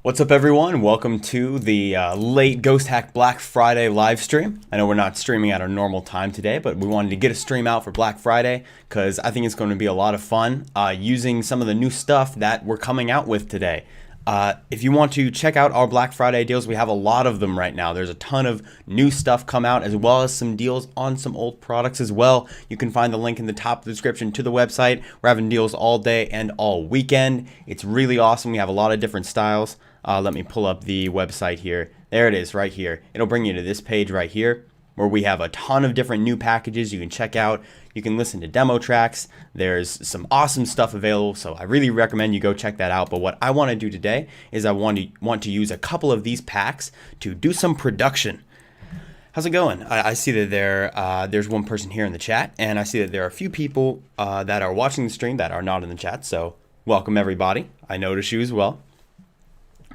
What's up, everyone? Welcome to the late Ghosthack Black Friday live stream. I know we're not streaming at our normal time today, but we wanted to get a stream out for Black Friday because I think it's going to be a lot of fun using some of the new stuff that we're coming out with today. If you want to check out our Black Friday deals, we have a lot of them right now. There's a ton of new stuff come out, as well as some deals on some old products as well. You can find the link in the top of the description to the website. We're having deals all day and all weekend. It's really awesome. We have a lot of different styles. Let me pull up the website here. There it is right here. It'll bring you to this page right here where we have a ton of different new packages you can check out. You can listen to demo tracks. There's some awesome stuff available, so I really recommend you go check that out. But what I want to do today is I want to use a couple of these packs to do some production. How's it going? I see that there's one person here in the chat, and I see that there are a few people that are watching the stream that are not in the chat, so welcome everybody. I notice you as well.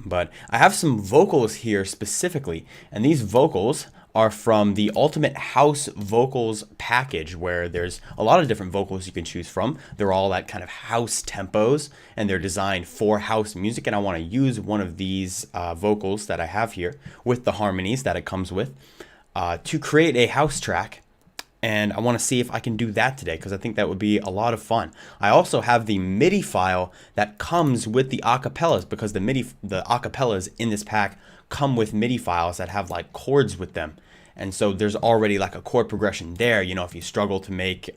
But I have some vocals here specifically, and these vocals are from the Ultimate House Vocals package, where there's a lot of different vocals you can choose from. They're all at kind of house tempos, and they're designed for house music, and I want to use one of these vocals that I have here with the harmonies that it comes with to create a house track. And I want to see if I can do that today because I think that would be a lot of fun. I also have the MIDI file that comes with the acapellas because the acapellas in this pack come with MIDI files that have like chords with them. And so there's already like a chord progression there. You know, if you struggle to make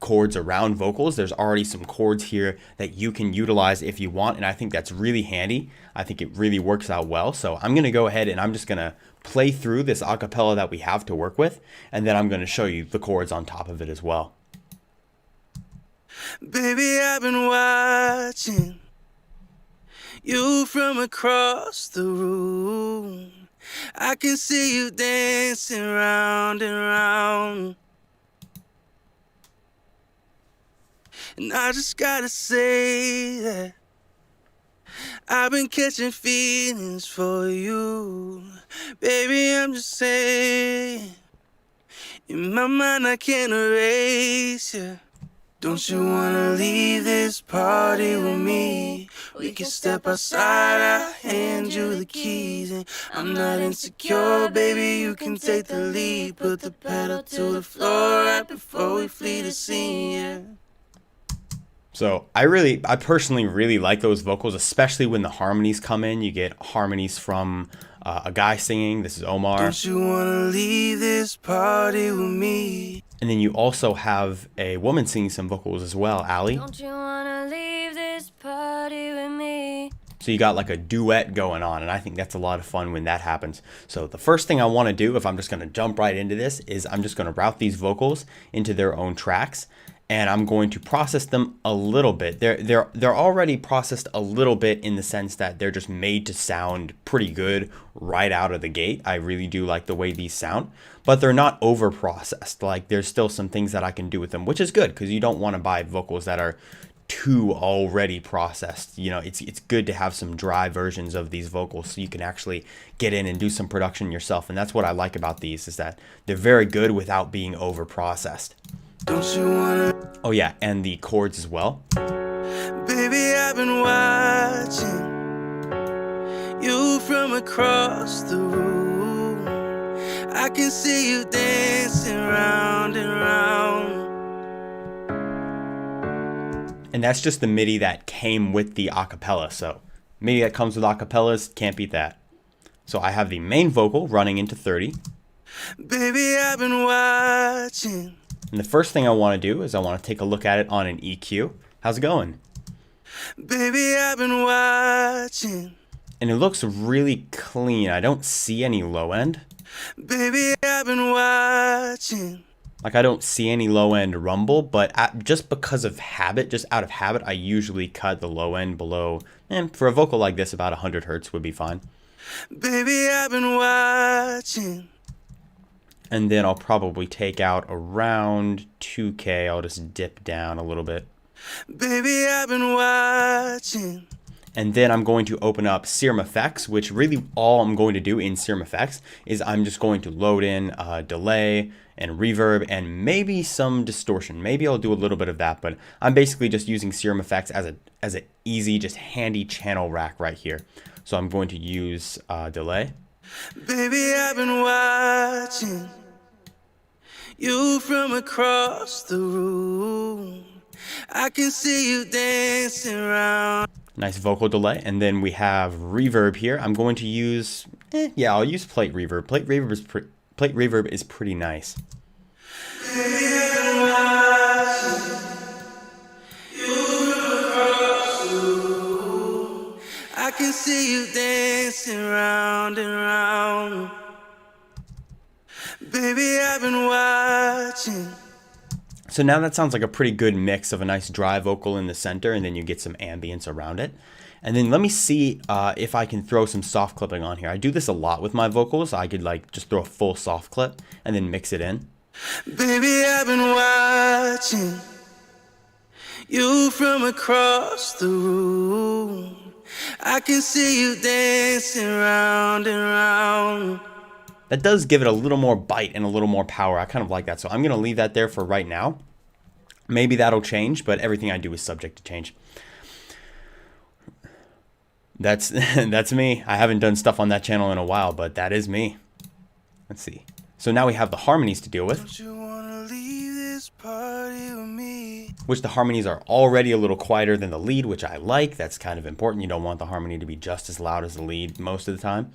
chords around vocals, there's already some chords here that you can utilize if you want. And I think that's really handy. I think it really works out well. So I'm going to go ahead and I'm just going to play through this acapella that we have to work with, and then I'm going to show you the chords on top of it as well. Baby, I've been watching you from across the room. I can see you dancing round and round. And I just gotta say that I've been catching feelings for you. Baby, I'm just saying, in my mind I can't erase you. Don't you wanna leave this party with me? We can step outside, I'll hand you the keys. And I'm not insecure, baby, you can take the lead. Put the pedal to the floor right before we flee the scene, yeah. So I personally really like those vocals, especially when the harmonies come in. You get harmonies from a guy singing. This is Omar. Don't you wanna leave this party with me? And then you also have a woman singing some vocals as well, Ali. Don't you wanna leave this party with me? So you got like a duet going on, and I think that's a lot of fun when that happens. So the first thing I want to do, if I'm just going to jump right into this, is I'm just going to route these vocals into their own tracks. And I'm going to process them a little bit. They're already processed a little bit in the sense that they're just made to sound pretty good right out of the gate. I really do like the way these sound, but they're not over processed. Like there's still some things that I can do with them, which is good because you don't want to buy vocals that are too already processed. You know, it's good to have some dry versions of these vocals so you can actually get in and do some production yourself. And that's what I like about these, is that they're very good without being over processed. Don't you wanna? Oh yeah, and the chords as well. Baby, I've been watching you from across the room. I can see you dancing round and round. And that's just the MIDI that came with the acapella. So MIDI that comes with acapellas, can't beat that. So I have the main vocal running into 30. Baby, I've been watching. And the first thing I want to do is I want to take a look at it on an EQ. How's it going? Baby, I've been watching. And it looks really clean. I don't see any low end. Baby, I've been watching. Like I don't see any low end rumble, but just because of habit, just out of habit, I usually cut the low end below. And for a vocal like this, about 100 hertz would be fine. Baby, I've been watching. And then I'll probably take out around 2K. I'll just dip down a little bit. Baby, I've been watching. And then I'm going to open up Serum Effects, which really all I'm going to do in Serum Effects is I'm just going to load in delay and reverb and maybe some distortion. Maybe I'll do a little bit of that, but I'm basically just using Serum Effects as an easy, just handy channel rack right here. So I'm going to use delay. Baby, I've been watching you from across the room. I can see you dancing around. Nice vocal delay. And then we have reverb here. I'm going to use, yeah, I'll use plate reverb. Plate reverb is pretty nice. Baby, I've been watching you from across the room. I can see you dancing round and round. Baby, I've been watching. So now that sounds like a pretty good mix of a nice dry vocal in the center, and then you get some ambience around it. And then let me see if I can throw some soft clipping on here. I do this a lot with my vocals. I could like just throw a full soft clip and then mix it in. Baby, I've been watching you from across the room. I can see you dancing round and round. That does give it a little more bite and a little more power. I kind of like that. So I'm going to leave that there for right now. Maybe that'll change, but everything I do is subject to change. That's me. I haven't done stuff on that channel in a while, but that is me. Let's see. So now we have the harmonies to deal with. Don't you wanna leave this party with me? Which the harmonies are already a little quieter than the lead, which I like. That's kind of important. You don't want the harmony to be just as loud as the lead most of the time.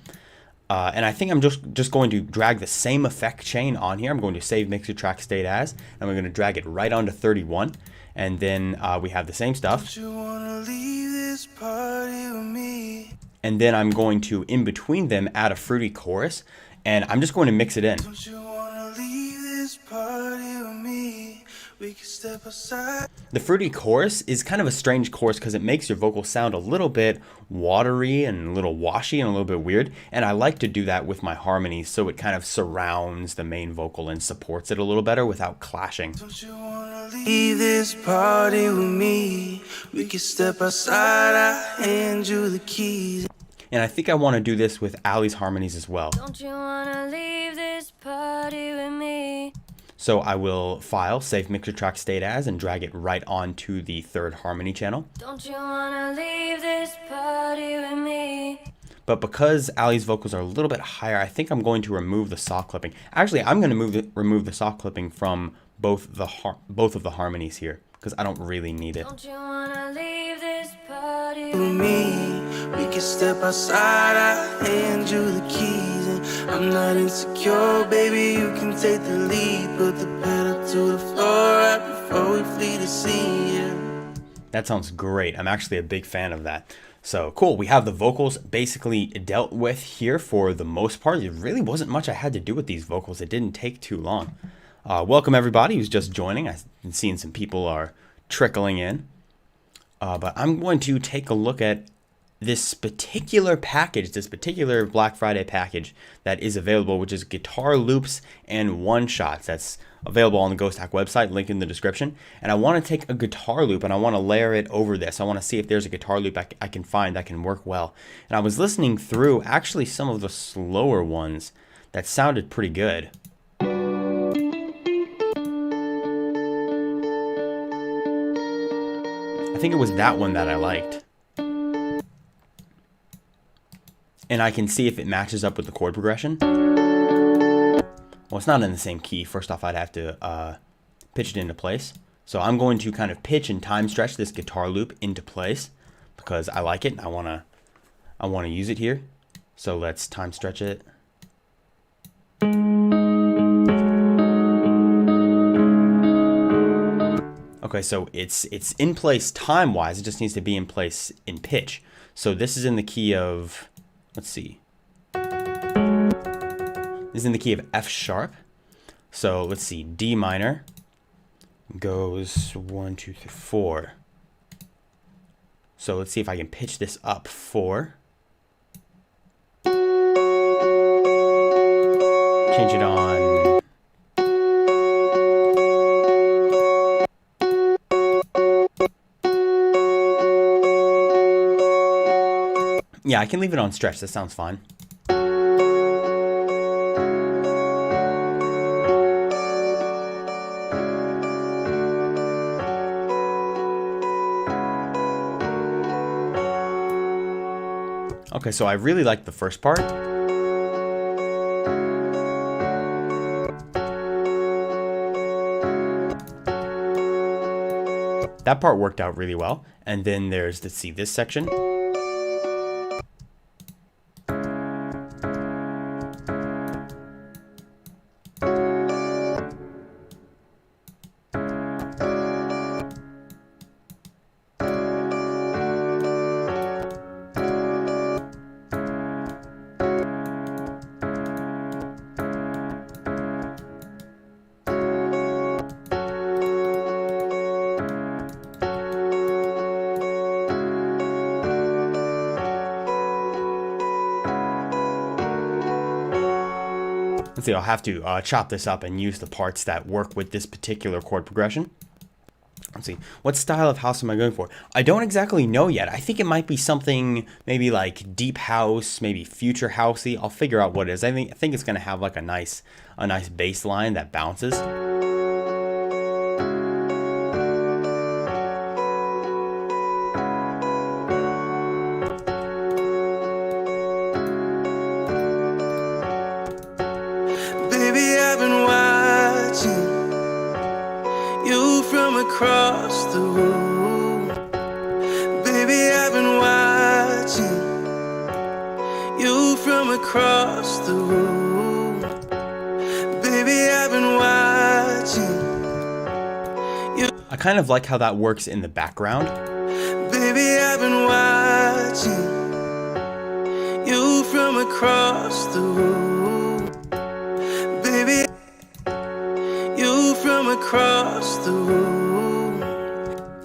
And I think I'm just going to drag the same effect chain on here. I'm going to save mixer track state as, and we're going to drag it right onto 31. And then we have the same stuff. Don't you wanna leave this party with me? And then I'm going to, in between them, add a fruity chorus. And I'm just going to mix it in. Don't you wanna leave this party with me? We can step aside. The fruity chorus is kind of a strange chorus because it makes your vocal sound a little bit watery and a little washy and a little bit weird. And I like to do that with my harmonies so it kind of surrounds the main vocal and supports it a little better without clashing. Don't you wanna leave this party with me? We can step outside, I'll hand you the keys. And I think I want to do this with Ali's harmonies as well. Don't you wanna leave this party with me? So I will file, save mixer track state as, and drag it right onto the third harmony channel. Don't you wanna leave this party with me? But because Ali's vocals are a little bit higher, I think I'm going to remove the soft clipping. Actually, I'm going to remove the soft clipping from both of the harmonies here because I don't really need it. Don't you wanna leave this party With me, we can step outside, I'll hand you the keys. And I'm not insecure, baby, you can take the lead. Put the pedal to the floor right before we flee the scene, yeah. That sounds great. I'm actually a big fan of that. So cool, we have the vocals basically dealt with here for the most part. It really wasn't much I had to do with these vocals. It didn't take too long. Welcome everybody who's just joining. I've been seeing some people are trickling in. But I'm going to take a look at this particular package, this particular Black Friday package that is available, which is guitar loops and one-shots. That's available on the Ghosthack website, link in the description. And I want to take a guitar loop and I want to layer it over this. I want to see if there's a guitar loop I can find that can work well. And I was listening through actually some of the slower ones that sounded pretty good. I think it was that one that I liked. And I can see if it matches up with the chord progression. Well, it's not in the same key. First off, I'd have to pitch it into place. So I'm going to kind of pitch and time stretch this guitar loop into place because I like it and I want to use it here. So let's time stretch it. Okay, so it's in place time-wise. It just needs to be in place in pitch. So this is in the key of, let's see. This is in the key of F sharp. So let's see, D minor goes 1, 2, 3, 4. So let's see if I can pitch this up 4. Change it on. Yeah, I can leave it on stretch. That sounds fine. Okay, so I really like the first part. That part worked out really well. And then there's this section. Let's see, I'll have to chop this up and use the parts that work with this particular chord progression. Let's see, what style of house am I going for? I don't exactly know yet. I think it might be something maybe like deep house, maybe future housey. I'll figure out what it is. I think it's gonna have like a nice bass line that bounces. Across the room, baby, I've been watching you from across the room, baby, I've been watching you. I kind of like how that works in the background. Baby, I've been watching you from across the room, baby, you from across the room.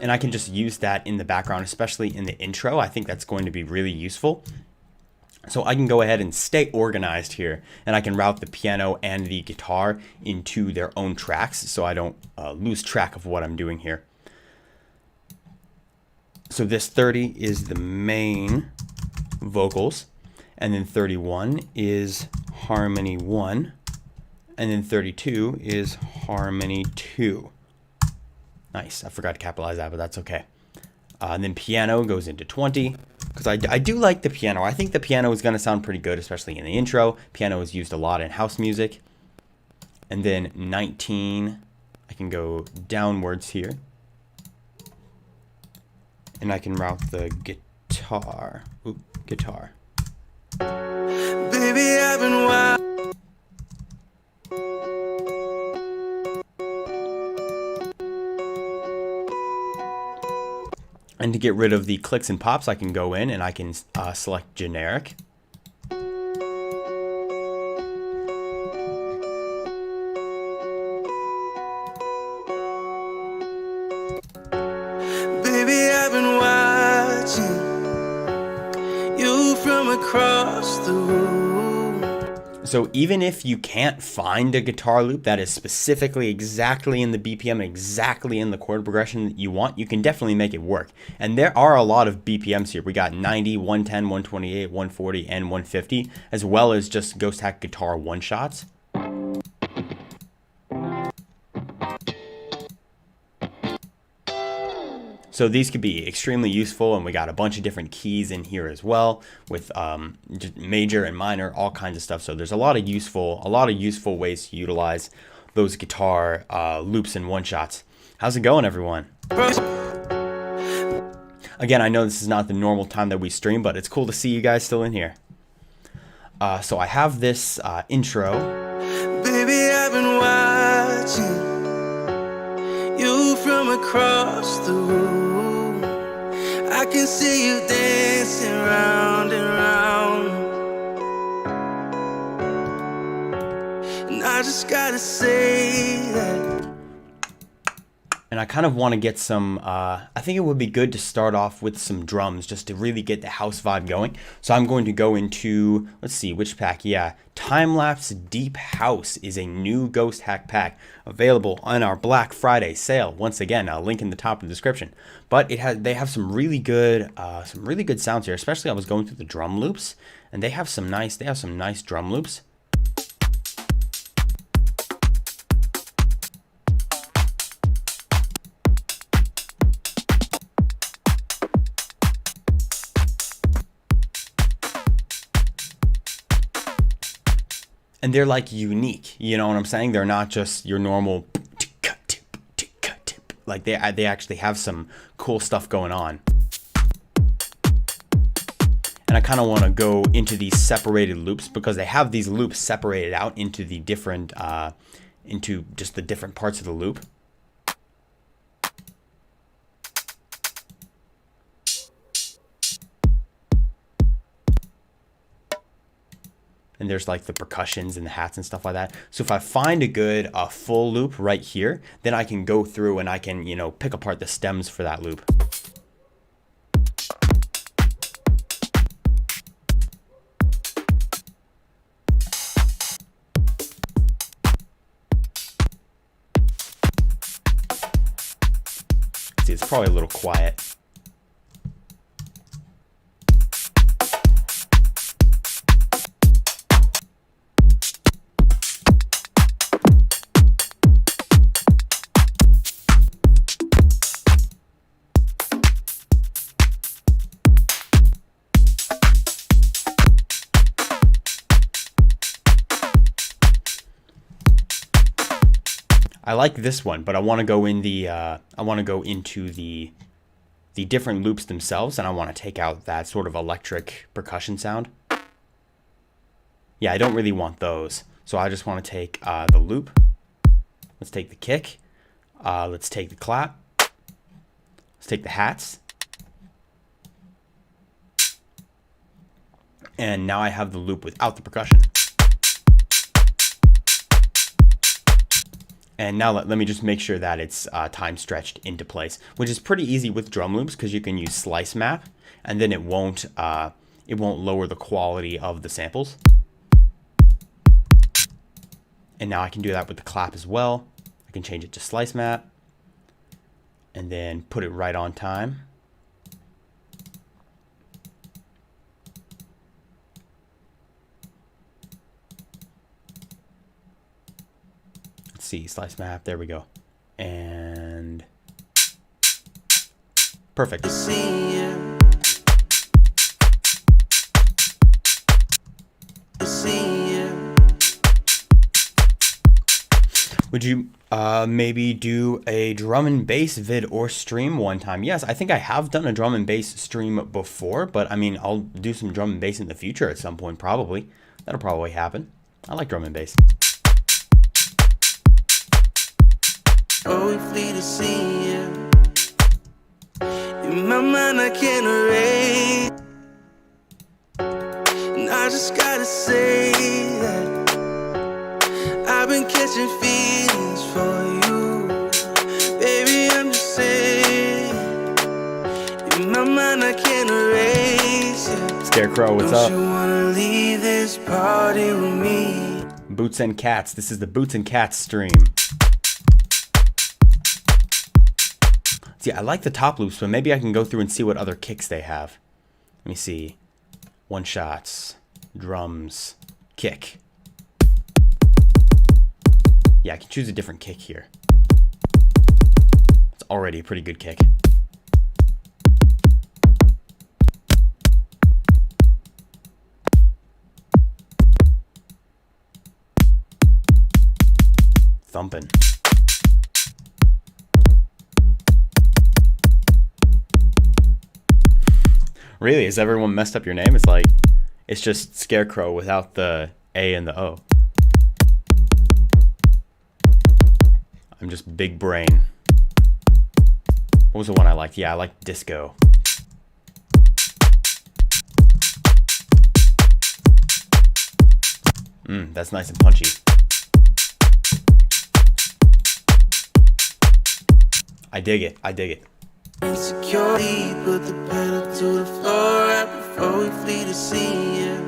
And I can just use that in the background, especially in the intro. I think that's going to be really useful. So I can go ahead and stay organized here, and I can route the piano and the guitar into their own tracks so I don't lose track of what I'm doing here. So this 30 is the main vocals, and then 31 is harmony 1, and then 32 is harmony 2. Nice, I forgot to capitalize that, but that's okay. And then piano goes into 20, because I do like the piano. I think the piano is going to sound pretty good, especially in the intro. Piano is used a lot in house music. And then 19, I can go downwards here. And I can route the guitar. Ooh, guitar. Baby, I've been wild. And to get rid of the clicks and pops, I can go in and I can select generic. Baby, I've been watching you from across the room. So even if you can't find a guitar loop that is specifically exactly in the BPM, exactly in the chord progression that you want, you can definitely make it work. And there are a lot of BPMs here. We got 90, 110, 128, 140, and 150, as well as just Ghosthack guitar one-shots. So these could be extremely useful, and we got a bunch of different keys in here as well, with just major and minor, all kinds of stuff. So there's a lot of useful ways to utilize those guitar loops and one-shots. How's it going, everyone? Again, I know this is not the normal time that we stream, but it's cool to see you guys still in here. So I have this intro. Baby, I've been watching you from across the room. I can see you dancing round and round, and I just gotta say that. And And I kind of want to get some, I think it would be good to start off with some drums just to really get the house vibe going. So I'm going to go into, let's see, which pack? Yeah, Time-Lapse Deep House is a new Ghosthack pack available on our Black Friday sale. Once again, I'll link in the top of the description. But they have some really good sounds here. Especially I was going through the drum loops, and they have some nice drum loops. And they're like unique, you know what I'm saying? They're not just your normal, like they actually have some cool stuff going on. And I kind of want to go into these separated loops because they have these loops separated out into the different, into just the different parts of the loop. And there's like the percussions and the hats and stuff like that. So if I find a good full loop right here, then I can go through and I can, you know, pick apart the stems for that loop. See, it's probably a little quiet. I like this one, but I want to go in the into the different loops themselves, and I want to take out that sort of electric percussion sound. Yeah, I don't really want those, so I just want to take the loop. Let's take the kick. Let's take the clap. Let's take the hats. And now I have the loop without the percussion. And now let me just make sure that it's time stretched into place, which is pretty easy with drum loops because you can use slice map, and then it won't lower the quality of the samples. And now I can do that with the clap as well. I can change it to slice map, and then put it right on time. See, slice map, there we go. And perfect. Would you maybe do a drum and bass vid or stream one time? Yes, I think I have done a drum and bass stream before, but I mean, I'll do some drum and bass in the future at some point, probably. That'll probably happen. I like drum and bass. Oh, we flee to see you. In my mind, I can't erase. And I just gotta say that I've been catching feelings for you. Baby, I'm just saying. In my mind, I can't erase you. Scarecrow, what's up? Don't you wanna leave this party with me? Boots and Cats. This is the Boots and Cats stream. See, I like the top loops, but maybe I can go through and see what other kicks they have. Let me see. One shots, drums, kick. Yeah, I can choose a different kick here. It's already a pretty good kick. Thumping. Really? Has everyone messed up your name? It's like, it's just Scarecrow without the A and the O. I'm just big brain. What was the one I liked? Yeah, I liked Disco. That's nice and punchy. I dig it. I dig it. Insecurity, put the pedal to the floor right before we flee the scene, yeah.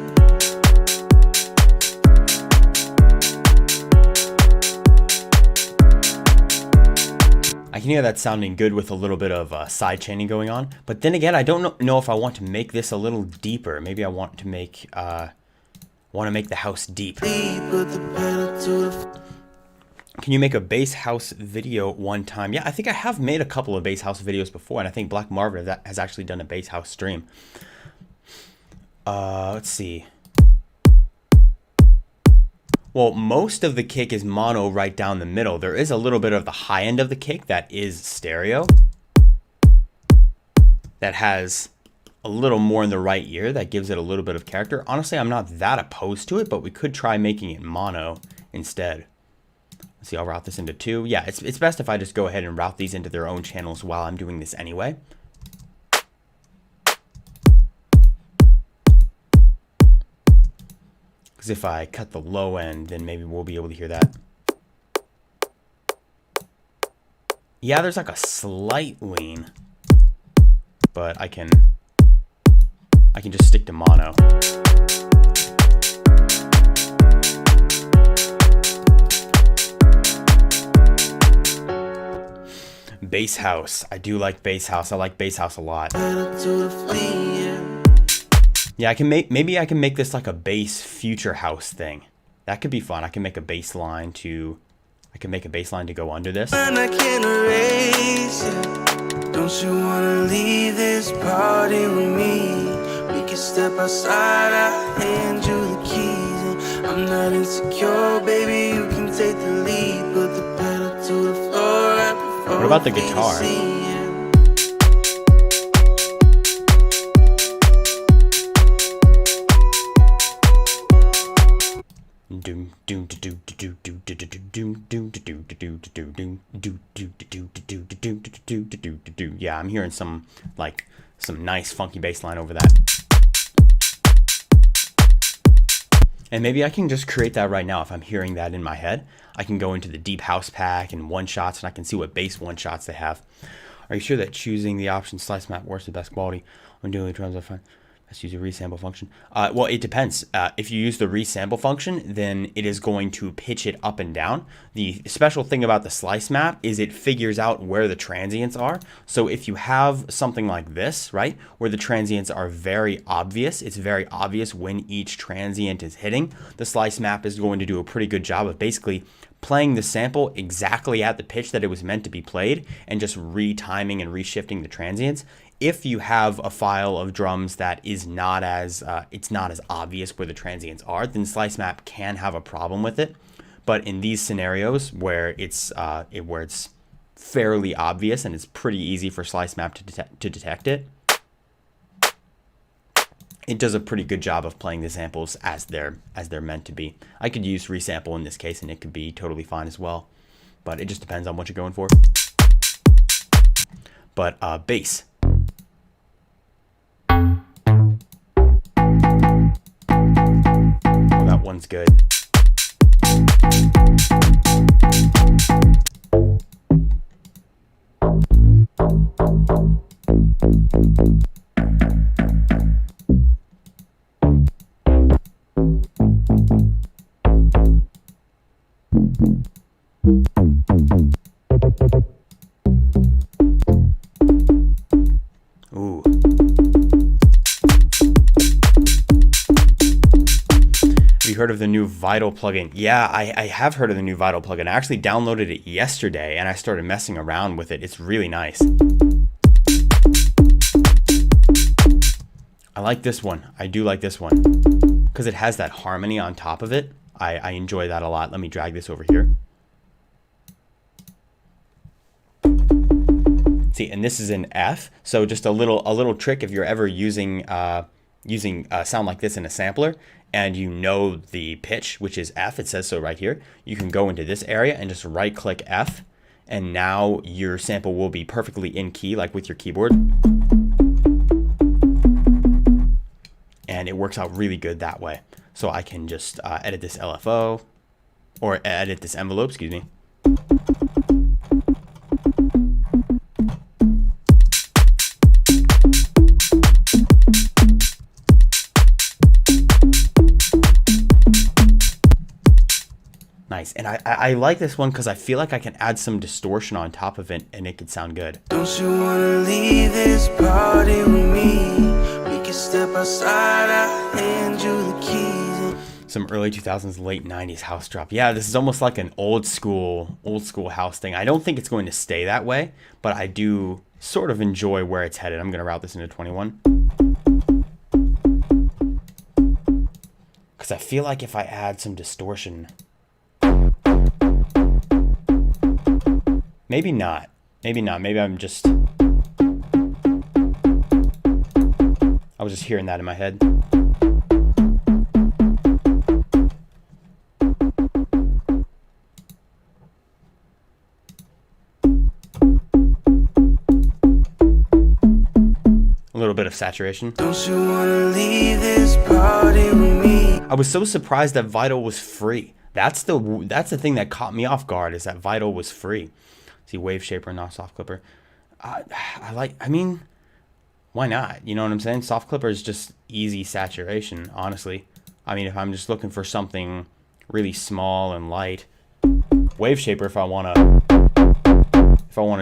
I can hear that sounding good with a little bit of sidechaining going on, but then again, I don't know if I want to make this a little deeper. Maybe I want to make the house deep. Can you make a bass house video one time? Yeah, I think I have made a couple of bass house videos before, and I think Black Marvin has actually done a bass house stream. Let's see. Well, most of the kick is mono right down the middle. There is a little bit of the high end of the kick that is stereo. That has a little more in the right ear. That gives it a little bit of character. Honestly, I'm not that opposed to it, but we could try making it mono instead. Let's see, I'll route this into 2. Yeah, it's best if I just go ahead and route these into their own channels while I'm doing this anyway. Because if I cut the low end, then maybe we'll be able to hear that. Yeah, there's like a slight lean, but I can just stick to mono. Bass house. I do like bass house. I like bass house a lot. Yeah, maybe I can make this like a bass future house thing. That could be fun. I can make a bass line to go under this. And I can't erase it. Don't you wanna leave this party with me? We can step outside, I'll hand you the keys. And I'm not insecure, baby, you can take the lead. Put the pedal to the floor right before. What about the guitar? Yeah, I'm hearing some nice funky bass line over that. And maybe I can just create that right now. If I'm hearing that in my head, I can go into the deep house pack and one shots, and I can see what bass one shots they have. Are you sure that choosing the option slice map works the best quality when doing the drums? I find let's use a resample function. Well, it depends. If you use the resample function, then it is going to pitch it up and down. The special thing about the slice map is it figures out where the transients are. So if you have something like this, right, where the transients are very obvious, it's very obvious when each transient is hitting, the slice map is going to do a pretty good job of basically playing the sample exactly at the pitch that it was meant to be played and just retiming and reshifting the transients. If you have a file of drums that is not as it's not as obvious where the transients are, then slice map can have a problem with it. But in these scenarios where it's fairly obvious and it's pretty easy for slice map to detect it, it does a pretty good job of playing the samples as they're meant to be. I could use resample in this case, and it could be totally fine as well. But it just depends on what you're going for. But bass. Oh, that one's good. Ooh. Have you heard of the new Vital plugin? Yeah, I have heard of the new Vital plugin. I actually downloaded it yesterday and I started messing around with it. It's really nice. I like this one. I do like this one because it has that harmony on top of it. I enjoy that a lot. Let me drag this over here. See, and this is an F. So just a little trick if you're ever using a sound like this in a sampler and you know the pitch, which is F, it says so right here, you can go into this area and just right click F, and now your sample will be perfectly in key, like with your keyboard. And it works out really good that way. So I can just edit this LFO, or edit this envelope, excuse me. Nice. And I like this one because I feel like I can add some distortion on top of it and it could sound good. Don't you wanna leave this party with me? We can step outside, I'll hand you the keys. Some early 2000s, late 90s house drop. Yeah, this is almost like an old school house thing. I don't think it's going to stay that way, but I do sort of enjoy where it's headed. I'm going to route this into 21. Because I feel like if I add some distortion... Maybe not. Maybe not. Maybe I'm just... I was just hearing that in my head. A little bit of saturation. Don't you wanna leave this party with me? I was so surprised that Vital was free. That's the thing that caught me off guard, is that Vital was free. See, wave shaper, not soft clipper. I mean, why not? You know what I'm saying? Soft clipper is just easy saturation, honestly. I mean, if I'm just looking for something really small and light, wave shaper if I wanna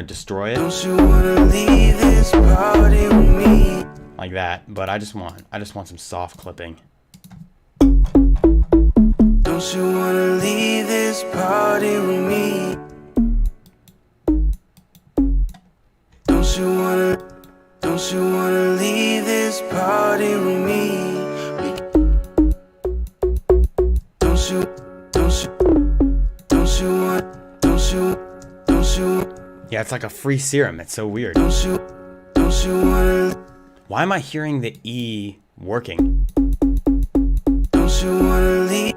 destroy it. Don't you wanna leave this party with me? Like that, but I just want some soft clipping. Don't you wanna leave this party with me? Don't you wanna leave this party with me? Don't you Yeah, it's like a free serum. It's so weird. don't you wanna Why am I hearing the E working? Don't you wanna leave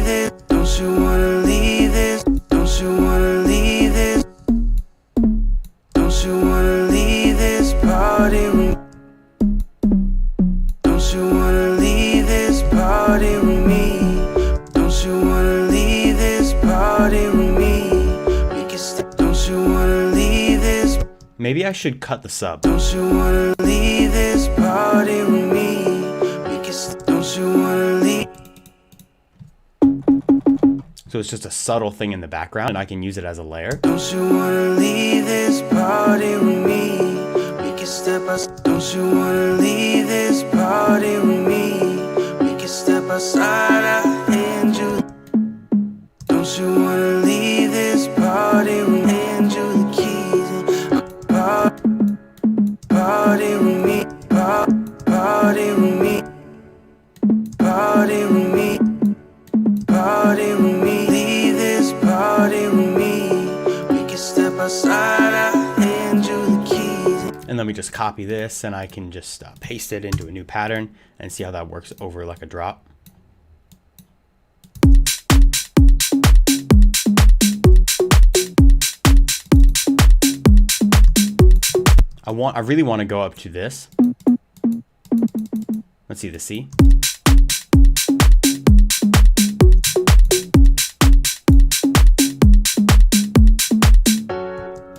this? Don't you wanna leave this? Don't you wanna leave this? Don't you wanna leave this party with me? Don't you wanna leave this party with me? Don't you wanna leave this party with me? We can don't you wanna leave this? Maybe I should cut the sub. Don't you wanna leave this party with me? We can don't you wanna leave? So it's just a subtle thing in the background and I can use it as a layer. Don't you wanna leave this party with me? We can step outside. Don't you wanna leave this party with me? We can step outside, I'll hand you. Don't you wanna leave this party with me? Hand you the keys. Party with me. Party with me. Party with me. Party with me. Leave this party with me. We can step outside, I'll hand you the keys. And let me just copy this and I can just paste it into a new pattern and see how that works over like a drop. I really want to go up to this. Let's see the C.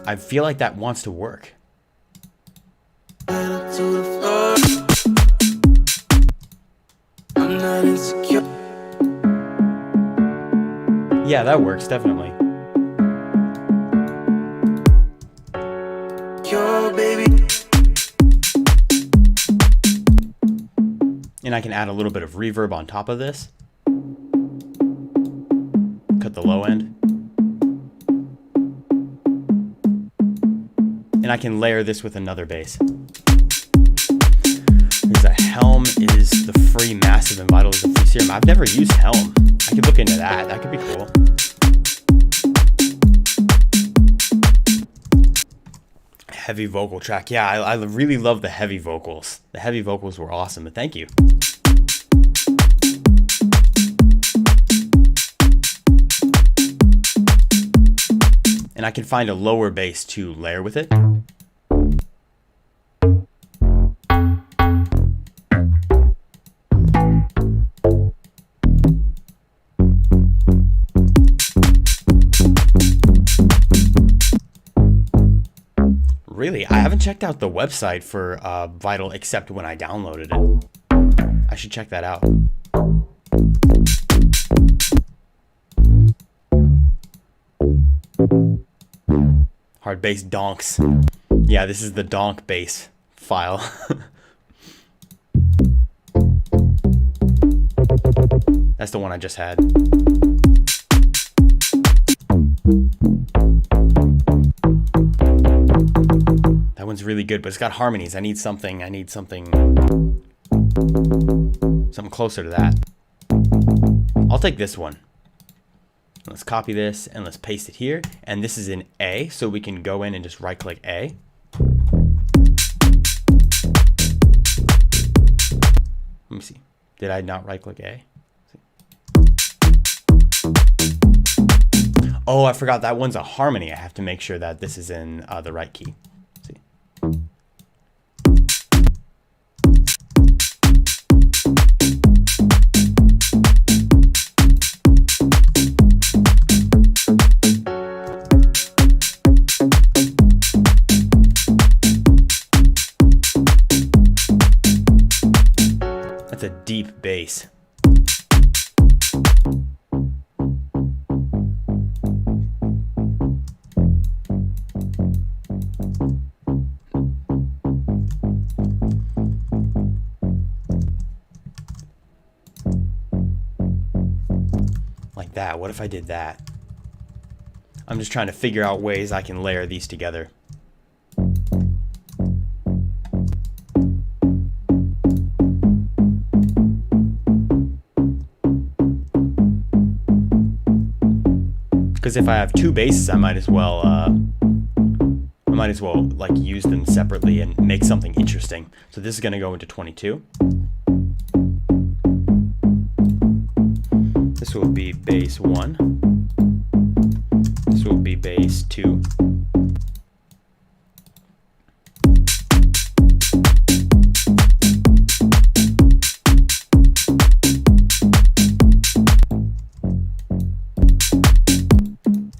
I feel like that wants to work. To the floor. I'm not insecure. Yeah, that works, definitely. Your baby. And I can add a little bit of reverb on top of this. Cut the low end. And I can layer this with another bass. There's a Helm is the free massive and Vital is the free serum. I've never used Helm. I could look into that. That could be cool. Heavy vocal track. Yeah, I really love the heavy vocals. The heavy vocals were awesome, but thank you. And I can find a lower bass to layer with it. Really, I haven't checked out the website for Vital except when I downloaded it. I should check that out. Hard bass donks. Yeah, this is the donk bass file. That's the one I just had. That one's really good, but it's got harmonies. I need something closer to that. I'll take this one. Let's copy this and let's paste it here. And this is in A, so we can go in and just right click A. Let me see. Did I not right click A? Oh, I forgot that one's a harmony. I have to make sure that this is in the right key. See. That's a deep bass. Like that. What if I did that? I'm just trying to figure out ways I can layer these together. Because if I have two basses, I might as well like use them separately and make something interesting. So this is going to go into 22. This will be bass 1. This will be bass 2.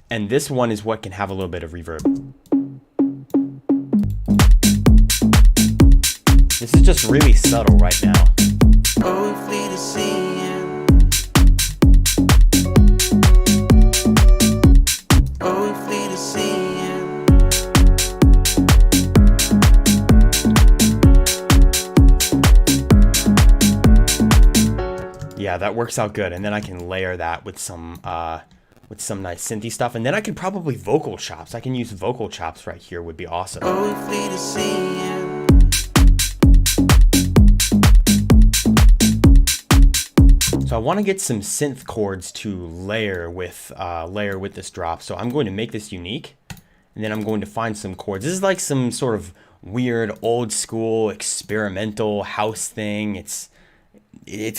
And this one is what can have a little bit of reverb. This is just really subtle right now. Oh, we flee the sea. Oh, we flee the sea. Yeah, that works out good. And then I can layer that with some nice synthy stuff. And then I can probably vocal chops. I can use vocal chops right here would be awesome. Oh, we flee the sea. So I want to get some synth chords to layer with this drop. So I'm going to make this unique, and then I'm going to find some chords. This is like some sort of weird old school experimental house thing. It's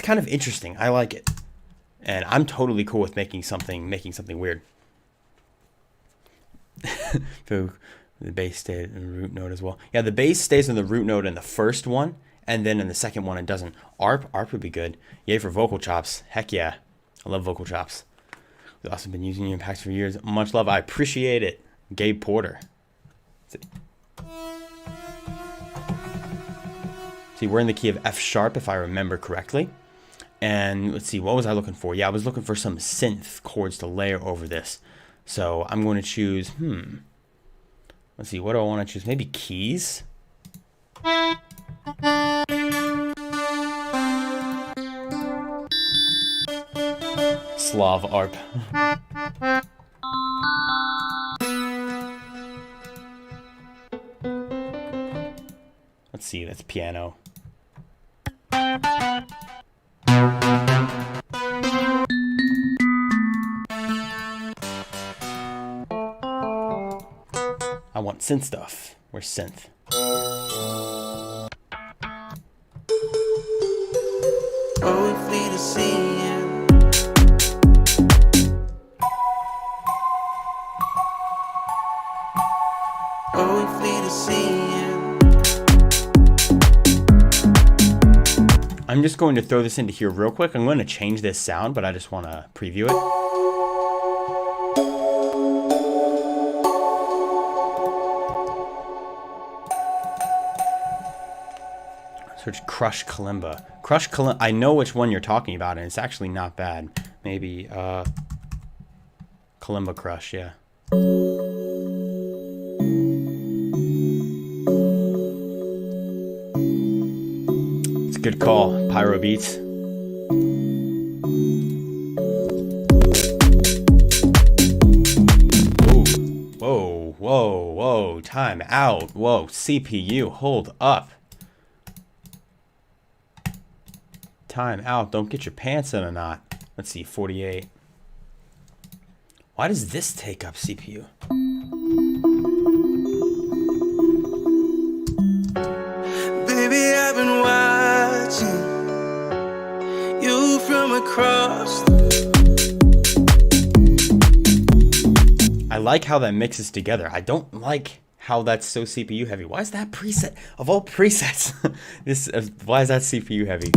kind of interesting. I like it, and I'm totally cool with making something weird. So the bass stayed in the root note as well. Yeah, the bass stays in the root note in the first one. And then in the second one, it doesn't. ARP would be good. Yay for vocal chops. Heck yeah. I love vocal chops. We've also been using your impacts for years. Much love. I appreciate it. Gabe Porter. See, we're in the key of F sharp, if I remember correctly. And let's see, what was I looking for? Yeah, I was looking for some synth chords to layer over this. So I'm going to choose, let's see, what do I want to choose? Maybe keys? Slav ARP. Let's see, that's piano. I want synth stuff. Where's synth? Oh, we flee the sea. Oh, we flee the sea. I'm just going to throw this into here real quick. I'm going to change this sound, but I just want to preview it. Search Crush Kalimba. Crush Kalimba. I know which one you're talking about, and it's actually not bad. Maybe Kalimba Crush, yeah. Good call, Pyro Beats. Ooh. Whoa, whoa, whoa. Time out. Whoa, CPU, hold up. Time out. Don't get your pants in a knot. Let's see, 48. Why does this take up CPU? Baby, I've been watching you from across. I like how that mixes together. I don't like how that's so CPU heavy. Why is that preset of all presets? Why is that CPU heavy?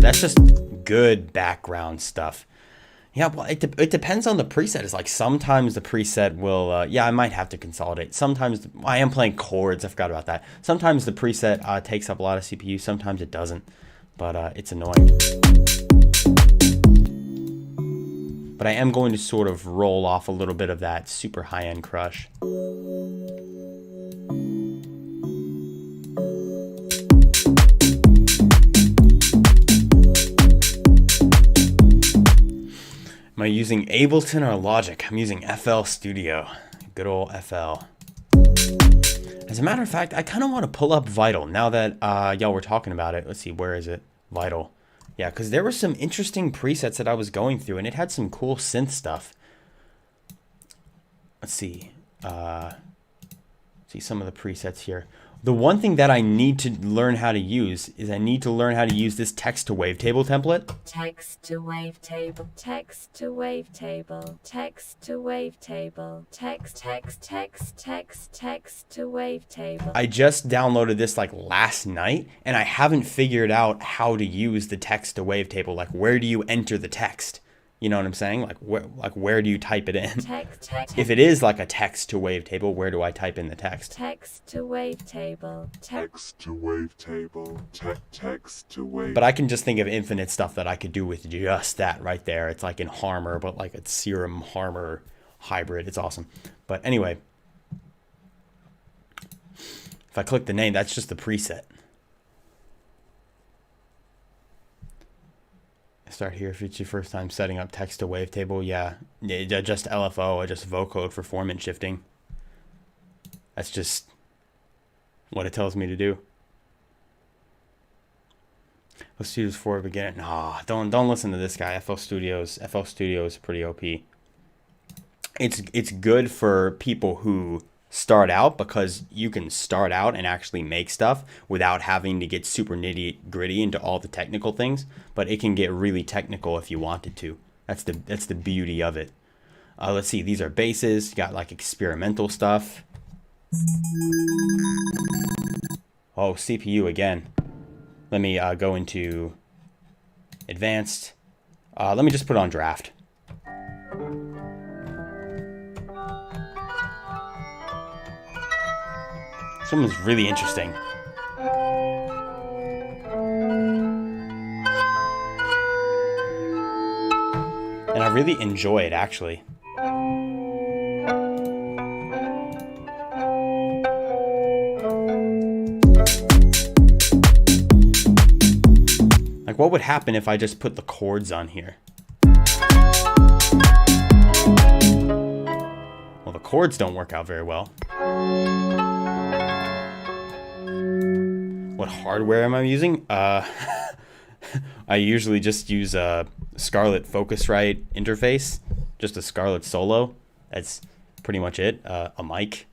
That's just good background stuff. Yeah, well, it depends on the preset. It's like sometimes the preset will, yeah, I might have to consolidate. Sometimes, I am playing chords, I forgot about that. Sometimes the preset takes up a lot of CPU, sometimes it doesn't, but it's annoying. But I am going to sort of roll off a little bit of that super high-end crush. Am I using Ableton or Logic? I'm using FL Studio. Good old FL. As a matter of fact, I kind of want to pull up Vital now that y'all were talking about it. Let's see, where is it? Vital. Yeah, because there were some interesting presets that I was going through, and it had some cool synth stuff. Let's see. See some of the presets here. The one thing that I need to learn how to use is I need to learn how to use this text to wavetable template. Text to wavetable, text to wavetable, text to wavetable, text to wavetable. I just downloaded this like last night, and I haven't figured out how to use the text to wavetable. Like, where do you enter the text? You know what I'm saying? Like where do you type it in? If it is like a text to wavetable, where do I type in the text? Text to wavetable. Text to wavetable. Text to wave. But I can just think of infinite stuff that I could do with just that right there. It's like in Harmor, but like a Serum Harmor hybrid. It's awesome. But anyway, if I click the name, that's just the preset. Start here if it's your first time setting up text to wavetable. Yeah, just LFO, I just vocode for formant shifting. That's just what it tells me to do. FL Studios for a beginner. Nah, don't listen to this guy. FL Studio is pretty OP. It's good for people who start out, because you can start out and actually make stuff without having to get super nitty gritty into all the technical things, but it can get really technical if you wanted to. That's the beauty of it. Let's see, these are basses. You got like experimental stuff. Oh, CPU again. Let me go into advanced. Let me just put on draft. This one was really interesting. And I really enjoy it, actually. Like, what would happen if I just put the chords on here? Well, the chords don't work out very well. What hardware am I using? I usually just use a Scarlett Focusrite interface, just a Scarlett Solo. That's pretty much it. A mic.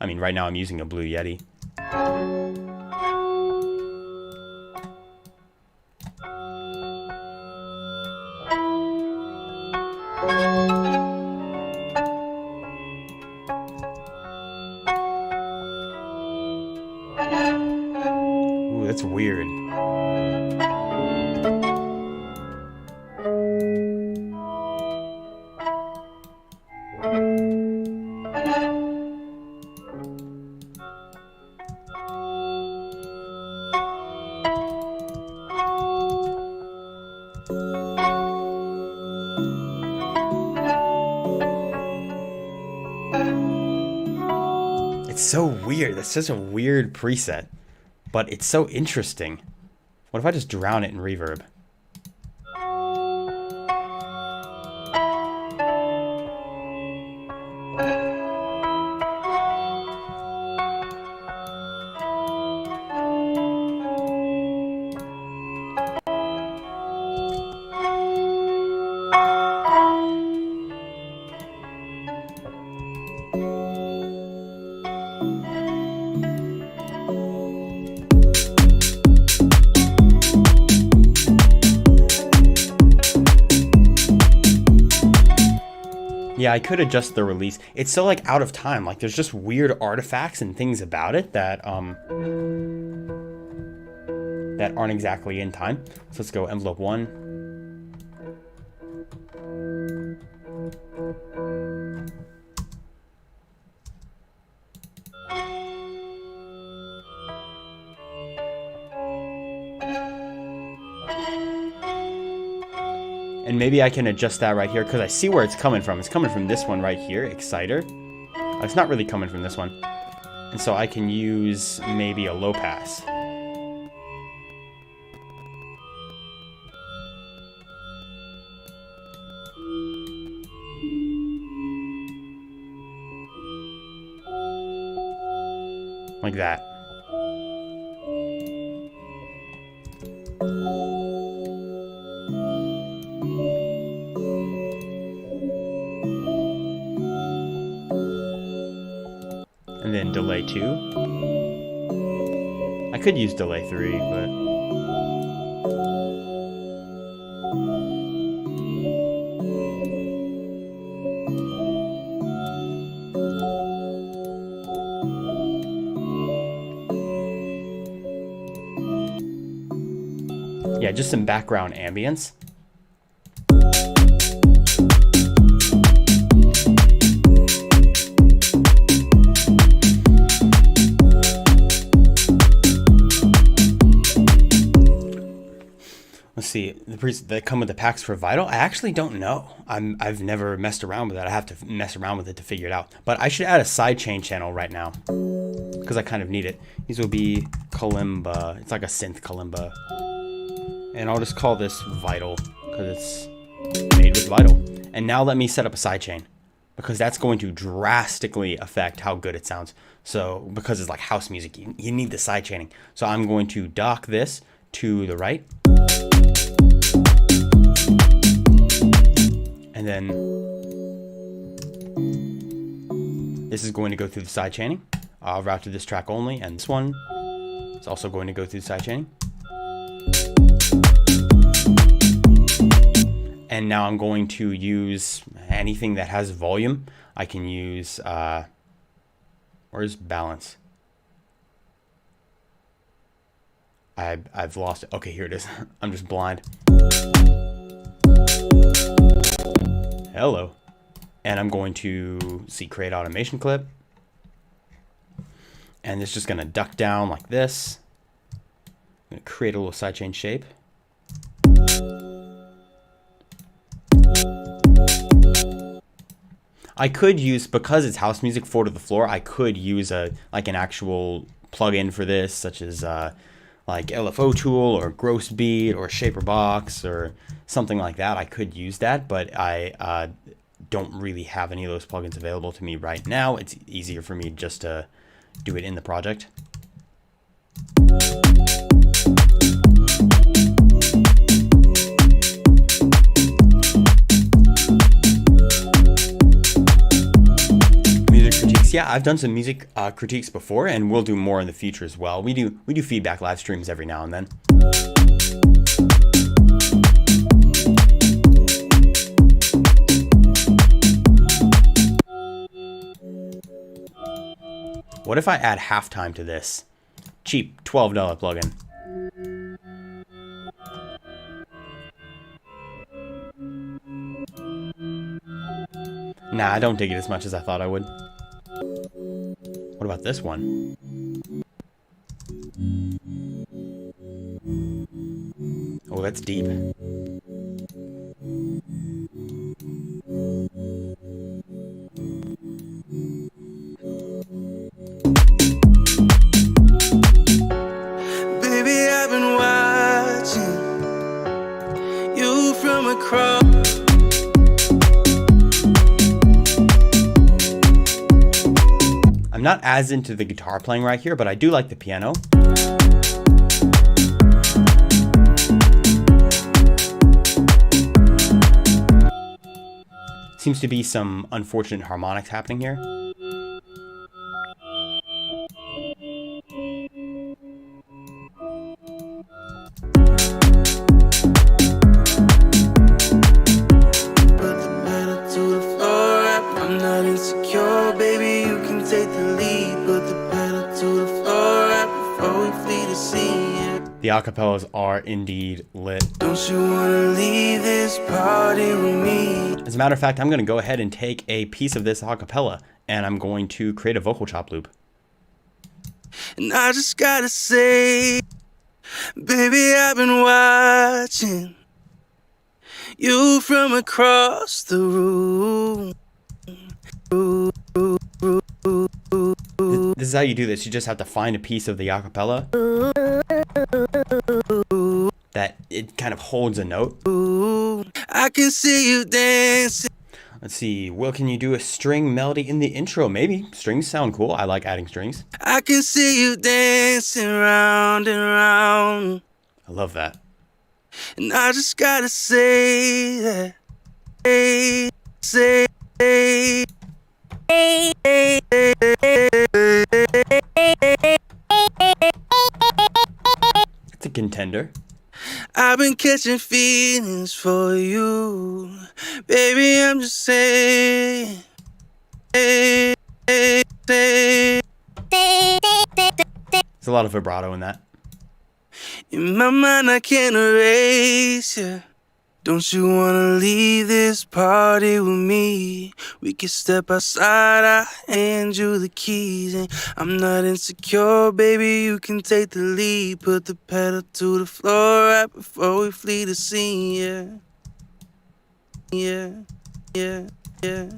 I mean, right now I'm using a Blue Yeti. That's weird. It's so weird. That's such a weird preset, but it's so interesting. What if I just drown it in reverb? Yeah, I could adjust the release. It's so like out of time. Like there's just weird artifacts and things about it that that aren't exactly in time. So let's go envelope 1. And maybe I can adjust that right here because I see where it's coming from. It's coming from this one right here, Exciter. It's not really coming from this one. And so I can use maybe a low pass. Like that. And then delay 2. I could use delay 3, but... yeah, just some background ambience. Let's see, the presets that come with the packs for Vital, I actually don't know. I've never messed around with that. I have to mess around with it to figure it out. But I should add a sidechain channel right now because I kind of need it. These will be kalimba. It's like a synth kalimba. And I'll just call this Vital because it's made with Vital. And now let me set up a sidechain because that's going to drastically affect how good it sounds. So because it's like house music, you need the sidechaining. So I'm going to dock this to the right. And then this is going to go through the sidechaining. I'll route to this track only, and this one is also going to go through the sidechaining. And now I'm going to use anything that has volume. I can use, where's balance? I've lost it. Okay, here it is. I'm just blind. Hello. And I'm going to create automation clip. And it's just going to duck down like this. I'm going to create a little sidechain shape. I could use, because it's house music 4 to the floor, I could use an actual plugin for this, such as like LFO Tool or Gross Beat or Shaper Box or something like that. I could use that, but I don't really have any of those plugins available to me right now. It's easier for me just to do it in the project. Yeah, I've done some music critiques before, and we'll do more in the future as well. We do feedback live streams every now and then. What if I add halftime to this? Cheap $12 plugin. Nah, I don't dig it as much as I thought I would. What about this one? Oh, that's deep. not as into the guitar playing right here, but I do like the piano. Seems to be some unfortunate harmonics happening here. The acapellas are indeed lit. Don't you wanna leave this party with me? As a matter of fact, I'm going to go ahead and take a piece of this acapella and I'm going to create a vocal chop loop. And I just gotta say, baby, I've been watching you from across the room. This is how you do this. You just have to find a piece of the acapella that it kind of holds a note. I can see you dancing. Let's see. Well, can you do a string melody in the intro? Maybe. Strings sound cool. I like adding strings. I can see you dancing round and round. I love that. And I just gotta say that. Say. It's a contender. I've been catching feelings for you. Baby, I'm just saying. There's a lot of vibrato in that. In my mind, I can't erase you. Don't you wanna leave this party with me? We can step outside, I'll hand you the keys. And I'm not insecure, baby, you can take the lead. Put the pedal to the floor right before we flee the scene, yeah. Yeah, yeah, yeah,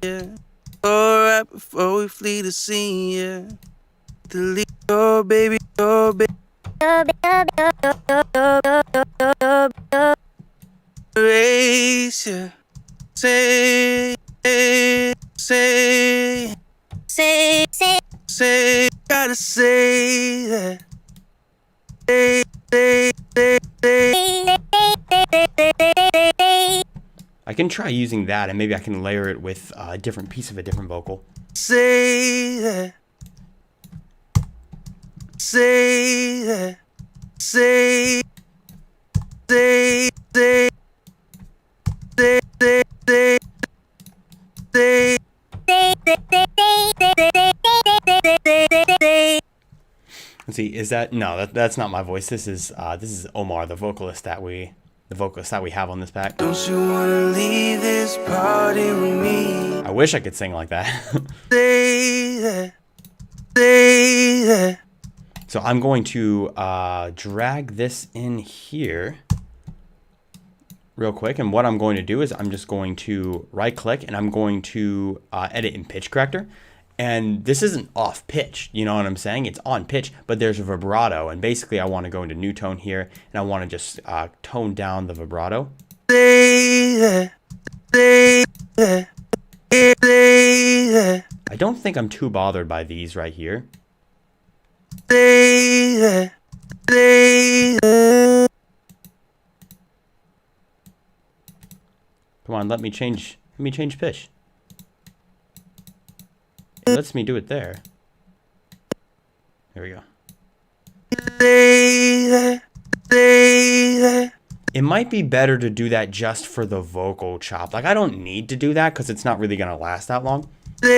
yeah. Oh, right before we flee the scene, yeah. The lead, oh, baby, oh, baby. Raise ya. Say, gotta say that. I can try using that and maybe I can layer it with a different piece of a different vocal. Say that. Say that. Say. Let's see, is that no? That's not my voice. This is Omar, the vocalist that we have on this pack. Don't you wanna leave this party with me? I wish I could sing like that. Say that. Say that. So I'm going to drag this in here real quick, and what I'm going to do is I'm just going to right click and I'm going to edit in pitch corrector. And this isn't off pitch, you know what I'm saying? It's on pitch, but there's a vibrato. And basically I want to go into new tone here and I want to just tone down the vibrato. I don't think I'm too bothered by these right here. Come on, let me change pitch. It lets me do it there. There we go. It might be better to do that just for the vocal chop. Like, I don't need to do that because it's not really going to last that long. Give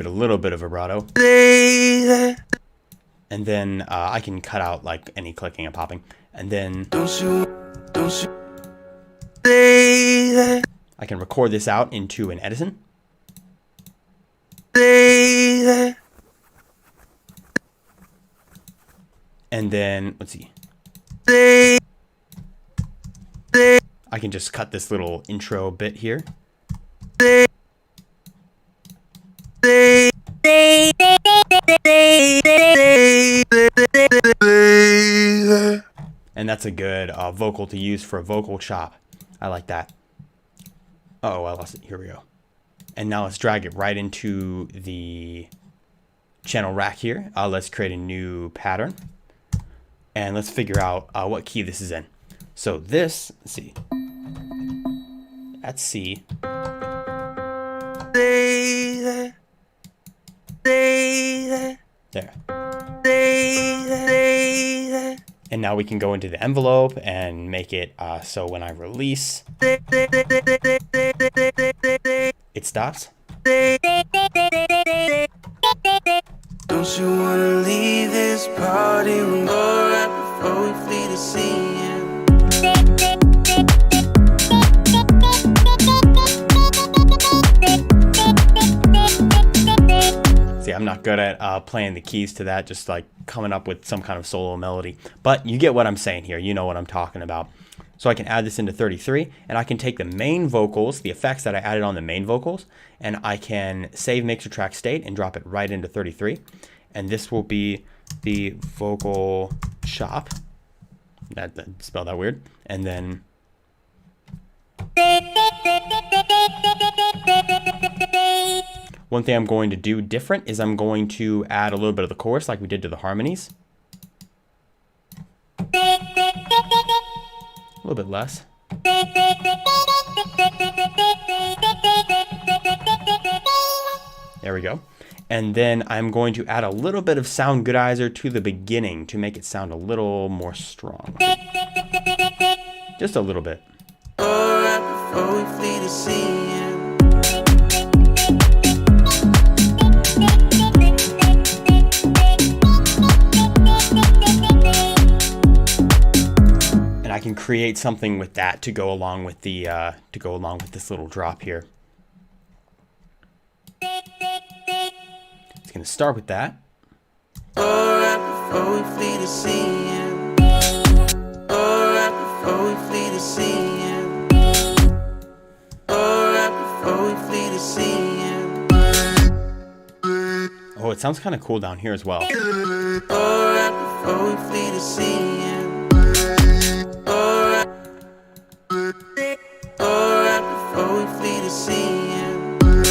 it a little bit of vibrato. And then I can cut out like any clicking and popping. And then I can record this out into an Edison. And then, let's see. I can just cut this little intro bit here. And that's a good vocal to use for a vocal chop. I like that. Oh, I lost it. Here we go. And now let's drag it right into the channel rack here. Let's create a new pattern. And let's figure out what key this is in. So this, let's see. That's C. There. And now we can go into the envelope and make it so when I release, it stops. Don't you wanna leave this party room right before we flee the scene? See, I'm not good at playing the keys to that, just like coming up with some kind of solo melody. But you get what I'm saying here. You know what I'm talking about. So I can add this into 33, and I can take the main vocals, the effects that I added on the main vocals, and I can save mixer track state and drop it right into 33. And this will be the vocal chop. That spelled that weird. And then one thing I'm going to do different is I'm going to add a little bit of the chorus like we did to the harmonies. A little bit less. There we go. And then I'm going to add a little bit of sound goodizer to the beginning to make it sound a little more strong. Just a little bit. Before we flee the scene. I can create something with that to go along with the this little drop here. It's gonna start with that. Before we flee the scene. Before we flee the scene. Before we flee the scene. Oh, it sounds kind of cool down here as well. Before we flee the scene. Before we flee the scene. Before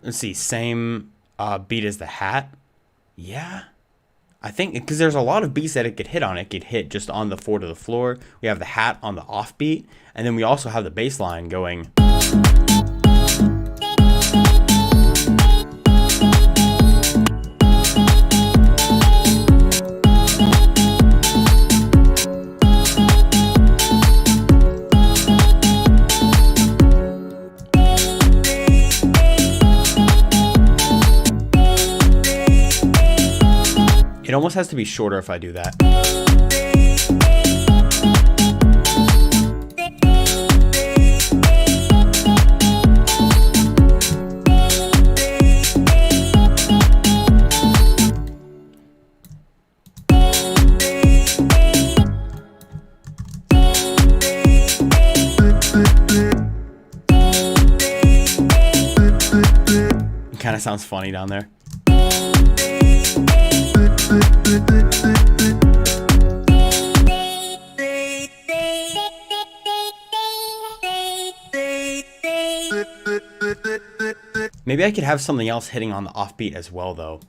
Let's see, same beat as the hat. Yeah, I think because there's a lot of beats that it could hit on. It could hit just on the 4 to the floor. We have the hat on the offbeat, and then we also have the bass line going. It almost has to be shorter if I do that. It kind of sounds funny down there. Maybe I could have something else hitting on the offbeat as well, though.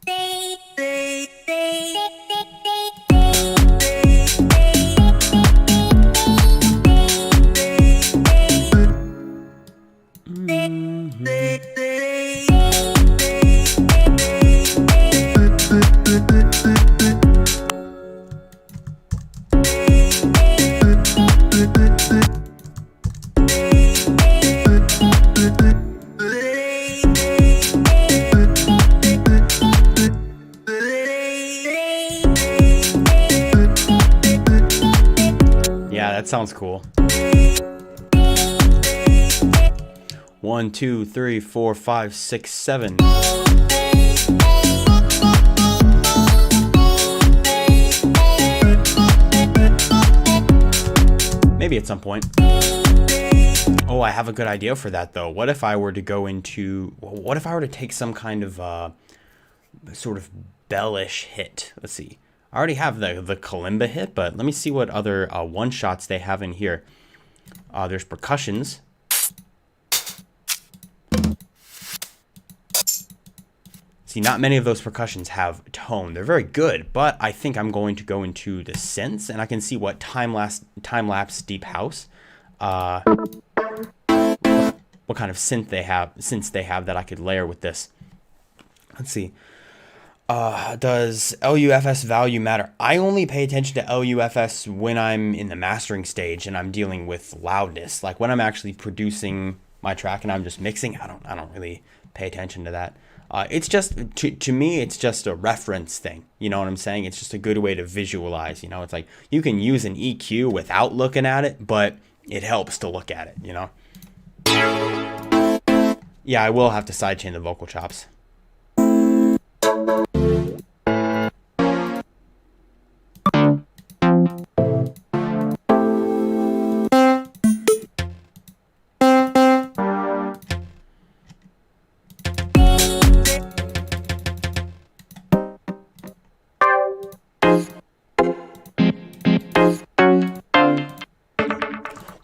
that sounds cool. 1, 2, 3, 4, 5, 6, 7. Maybe at some point. Oh, I have a good idea for that though. What if I were to go into, what if I were to take some kind of sort of bellish hit? Let's see. I already have the kalimba hit, but let me see what other one shots they have in here. There's percussions. See, not many of those percussions have tone. They're very good, but I think I'm going to go into the synths, and I can see what time-lapse deep house, what kind of synths they have that I could layer with this. Let's see. Does LUFS value matter? I only pay attention to LUFS when I'm in the mastering stage and I'm dealing with loudness. Like when I'm actually producing my track and I'm just mixing, I don't really pay attention to that. It's just, to me, it's just a reference thing. You know what I'm saying? It's just a good way to visualize, you know? It's like, you can use an EQ without looking at it, but it helps to look at it, you know? Yeah, I will have to sidechain the vocal chops.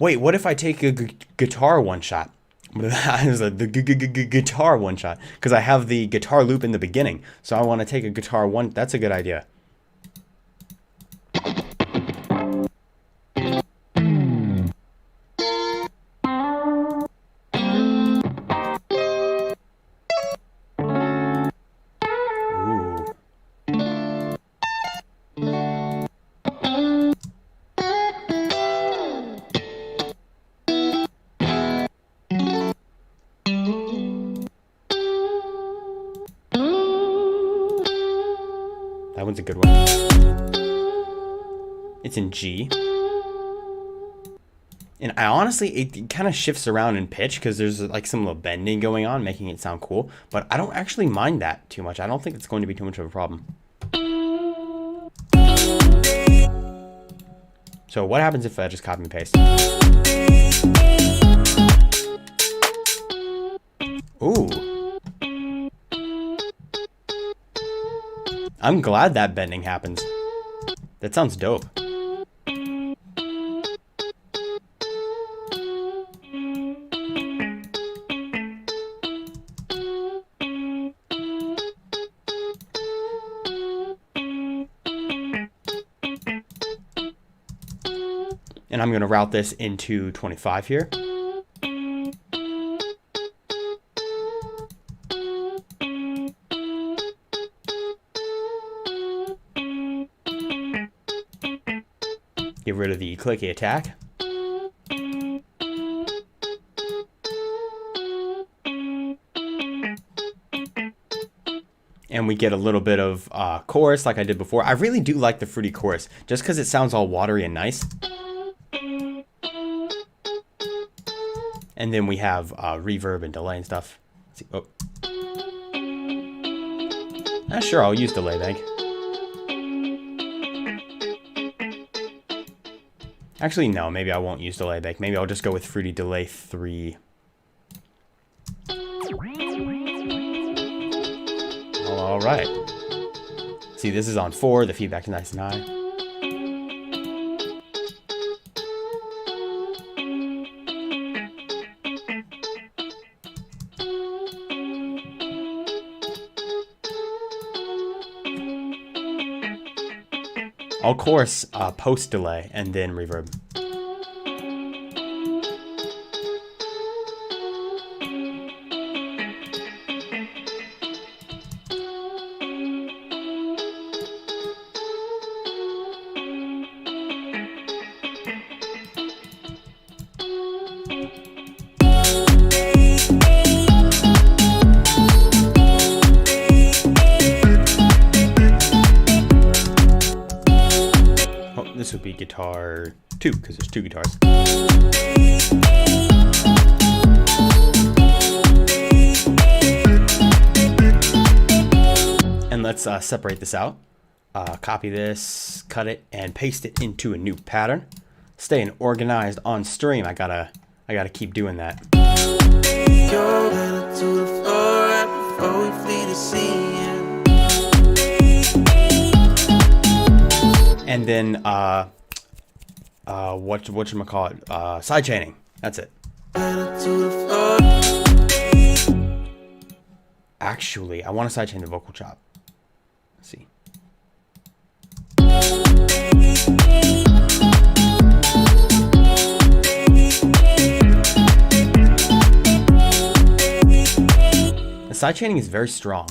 Wait, what if I take a guitar one shot? The guitar one shot, because I have the guitar loop in the beginning, so I want to take a guitar one. That's a good idea. That one's a good one. It's in G. And I honestly, it kind of shifts around in pitch because there's like some little bending going on, making it sound cool. But I don't actually mind that too much. I don't think it's going to be too much of a problem. So what happens if I just copy and paste? Ooh. I'm glad that bending happens. That sounds dope. And I'm going to route this into 25 here. Get rid of the clicky attack. And we get a little bit of chorus like I did before. I really do like the fruity chorus, just because it sounds all watery and nice. And then we have reverb and delay and stuff. Let's see. Oh. Sure, I'll use delay bank. Actually, no, maybe I won't use delay bank. Maybe I'll just go with fruity delay 3. All right. See, this is on 4. The feedback is nice and high. I'll chorus post delay and then reverb. This would be guitar 2 because there's 2 guitars. And let's separate this out. Copy this, cut it, and paste it into a new pattern. Staying organized on stream. I gotta keep doing that. And then whatchamacallit, sidechaining. That's it. Actually, I want to sidechain the vocal chop. Let's see. The sidechaining is very strong.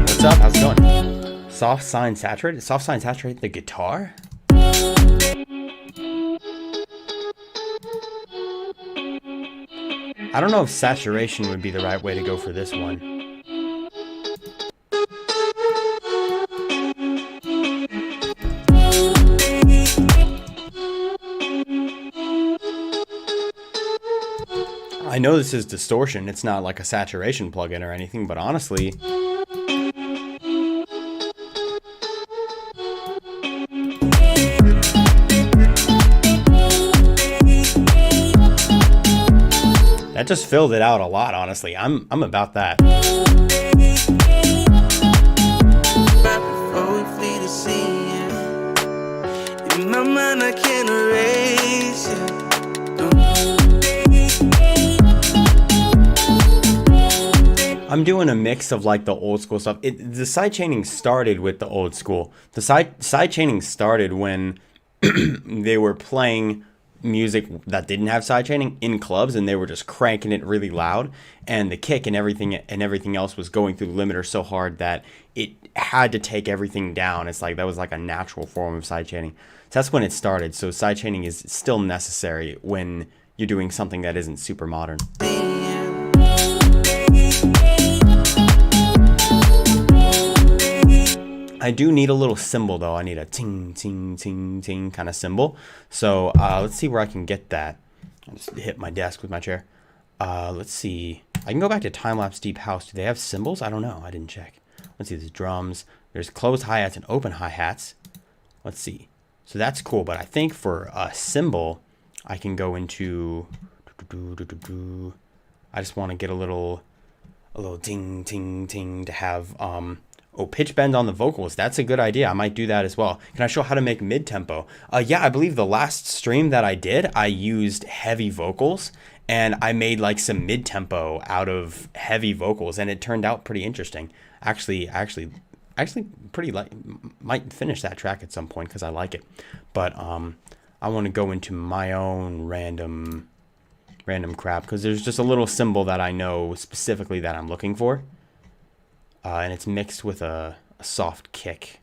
What's up? How's it going? Soft sine saturate? Soft sine saturate the guitar? I don't know if saturation would be the right way to go for this one. I know this is distortion, it's not like a saturation plugin or anything, but honestly, that just filled it out a lot, honestly. I'm about that. In my mind, I can't erase it. I'm doing a mix of like the old school stuff. The sidechaining started with the old school. The sidechaining started when they were playing music that didn't have sidechaining in clubs, and they were just cranking it really loud, and the kick and everything else was going through the limiter so hard that it had to take everything down. It's like that was like a natural form of sidechaining. So that's when it started. So sidechaining is still necessary when you're doing something that isn't super modern. I do need a little cymbal though. I need a ting, ting, ting, ting kind of cymbal. So let's see where I can get that. I'll just hit my desk with my chair. Let's see. I can go back to time-lapse deep house. Do they have cymbals? I don't know. I didn't check. Let's see. There's drums. There's closed hi-hats and open hi-hats. Let's see. So that's cool. But I think for a cymbal, I can go into. I just want to get a little ting, ting, ting to have. Oh, pitch bend on the vocals. That's a good idea. I might do that as well. Can I show how to make mid-tempo? Yeah, I believe the last stream that I did, I used heavy vocals, and I made like some mid-tempo out of heavy vocals, and it turned out pretty interesting. Actually, pretty like might finish that track at some point because I like it. But I want to go into my own random crap because there's just a little cymbal that I know specifically that I'm looking for. And it's mixed with a soft kick.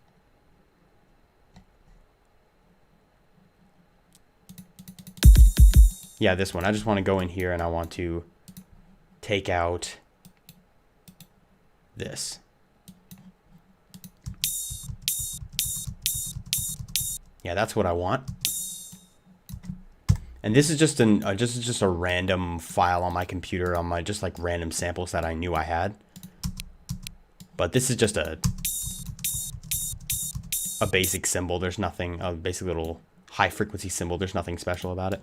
Yeah, this one. I just want to go in here and I want to take out this. Yeah, that's what I want. And this is just a random file on my computer on my just like random samples that I knew I had. But this is just a basic cymbal. There's nothing, a basic little high frequency cymbal. There's nothing special about it.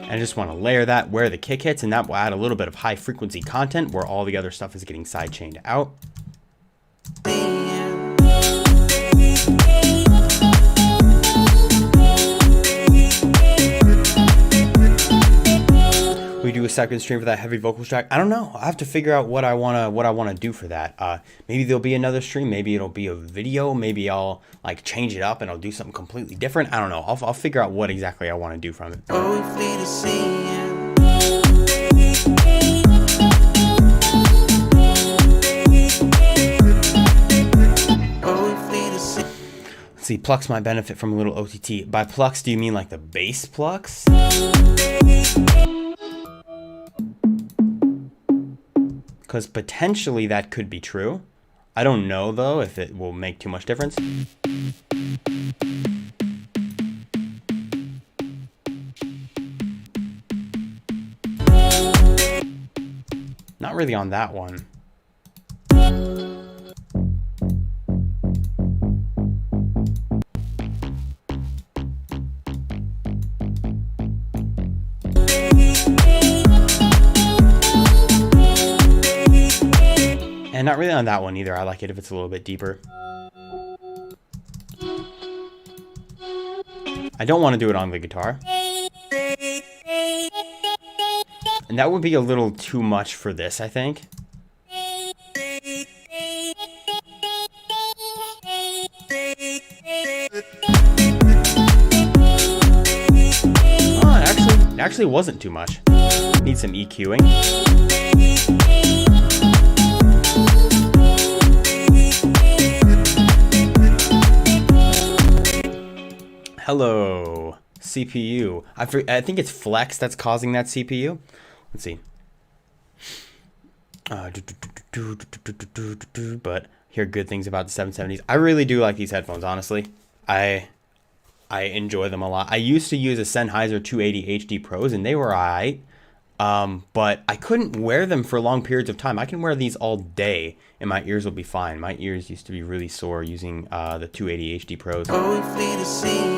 I just want to layer that where the kick hits, and that will add a little bit of high frequency content where all the other stuff is getting sidechained out. We do a 30-second stream for that heavy vocals track. I don't know. I have to figure out what I wanna do for that. Maybe there'll be another stream. Maybe it'll be a video. Maybe I'll like change it up and I'll do something completely different. I don't know. I'll figure out what exactly I want to do from it. Oh, we flee to see you. Let's see, plucks might benefit from a little OTT. By plucks, do you mean like the bass plucks? Because potentially that could be true. I don't know though if it will make too much difference. Not really on that one. And not really on that one either. I like it if it's a little bit deeper. I don't want to do it on the guitar. And that would be a little too much for this, I think. Oh, it actually wasn't too much. Need some EQing. Hello, CPU. I think it's flex that's causing that CPU. Let's see. But hear good things about the 770s. I really do like these headphones, honestly. I enjoy them a lot. I used to use a Sennheiser 280 HD Pros, and they were alright. But I couldn't wear them for long periods of time. I can wear these all day, and my ears will be fine. My ears used to be really sore using the 280 HD Pros. Oh, we flee to see you.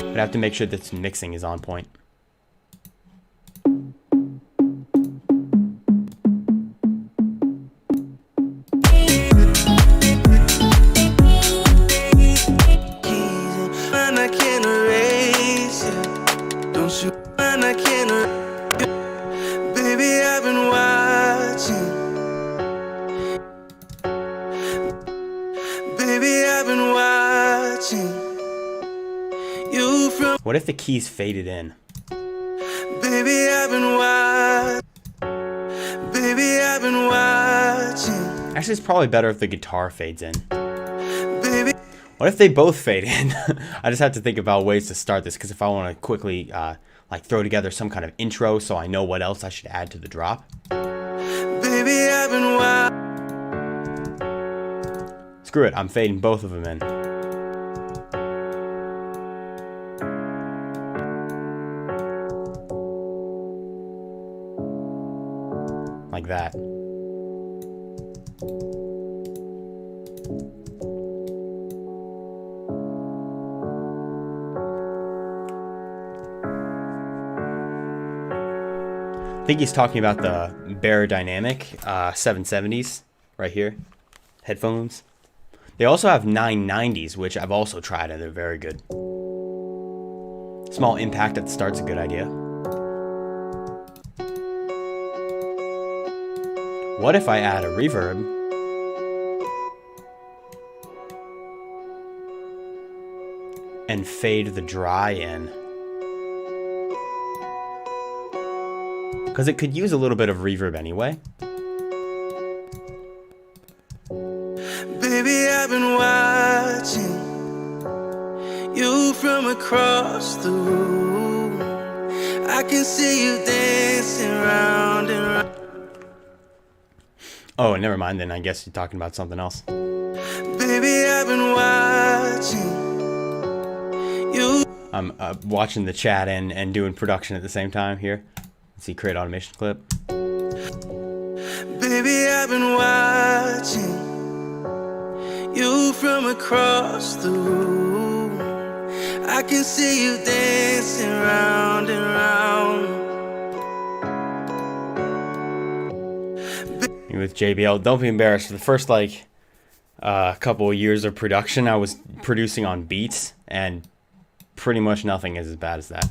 But I have to make sure that mixing is on point. What if the keys faded in? Baby, I've been watching. Baby, I've been watching. Actually, it's probably better if the guitar fades in. Baby. What if they both fade in? I just have to think about ways to start this, because if I want to quickly like throw together some kind of intro so I know what else I should add to the drop. Baby, I've been Screw it, I'm fading both of them in. Like that. I think he's talking about the Bear Dynamic 770s right here. Headphones. They also have 990s, which I've also tried, and they're very good. Small impact at the start's a good idea. What if I add a reverb and fade the dry in? Because it could use a little bit of reverb anyway. Baby, I've been watching you from across the room. I can see you dancing round and round. Oh, never mind then. I guess you're talking about something else. Baby, I've been watching you. I'm watching the chat and doing production at the same time here. Let's see, create automation clip. Baby, I've been watching you from across the room. I can see you dancing round and round. With JBL, don't be embarrassed. For the first couple of years of production, I was producing on beats and pretty much nothing is as bad as that.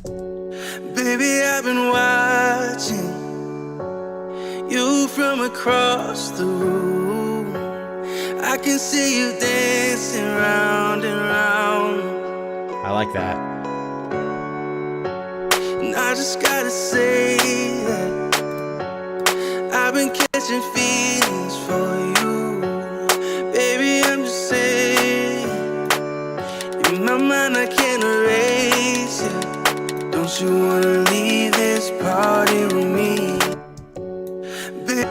Baby, I've been watching you from across the room. I can see you dancing round and round. I like that. And I just gotta say that I've been catching feelings for you. Baby, I'm just saying, in my mind I can't erase it. Don't you wanna leave this party with me? Baby,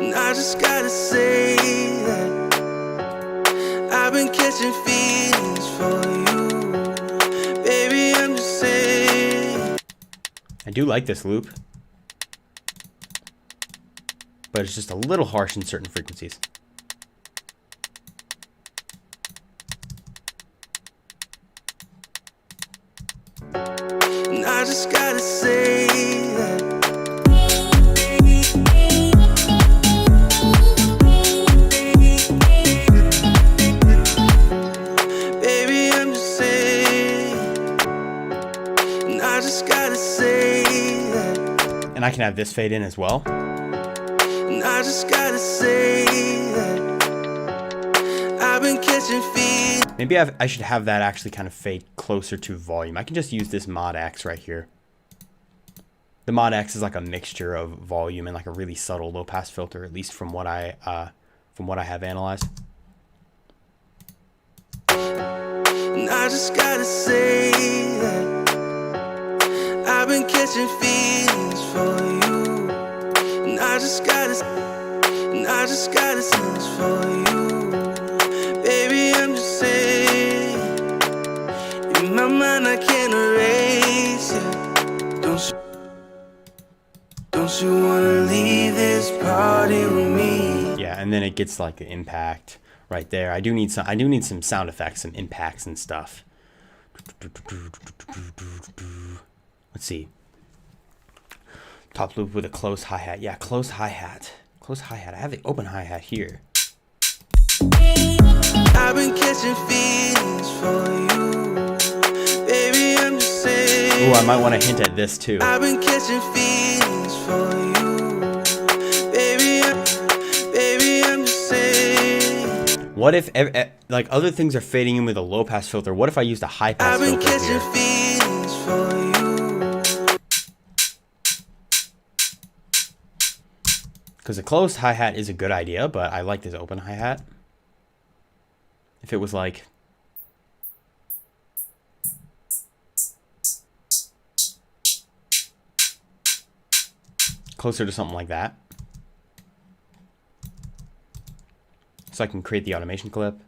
and I just gotta say that I've been catching feelings for you. Baby, I'm just saying. I do like this loop, but it's just a little harsh in certain frequencies. And I just gotta say that baby, I'm just saying. And I just gotta say that. And I can have this fade in as well. And I just gotta say that I've been catching feelings. Maybe I should have that actually kind of fade closer to volume. I can just use this mod X right here. The mod X is like a mixture of volume and like a really subtle low pass filter, at least from what I have analyzed. And I just gotta say that I've been catching feelings for you. And I just gotta sense for you. Baby, I'm just saying, in my mind I can't erase it. Don't you wanna leave this party with me? Yeah, and then it gets like the impact right there. I do need some sound effects, some impacts and stuff. Let's see. Top loop with a close hi-hat. Yeah, close hi-hat. Close hi-hat. I have the open hi-hat here. I've been catching feelings for you. Baby, I'm just saying. Ooh, I might want to hint at this too. I've been catching feelings for you. Baby, I'm just saying. What if like other things are fading in with a low pass filter? What if I used a high pass I've been filter catching here? feelings for you. Because a closed hi-hat is a good idea, but I like this open hi-hat. If it was like closer to something like that. So I can create the automation clip.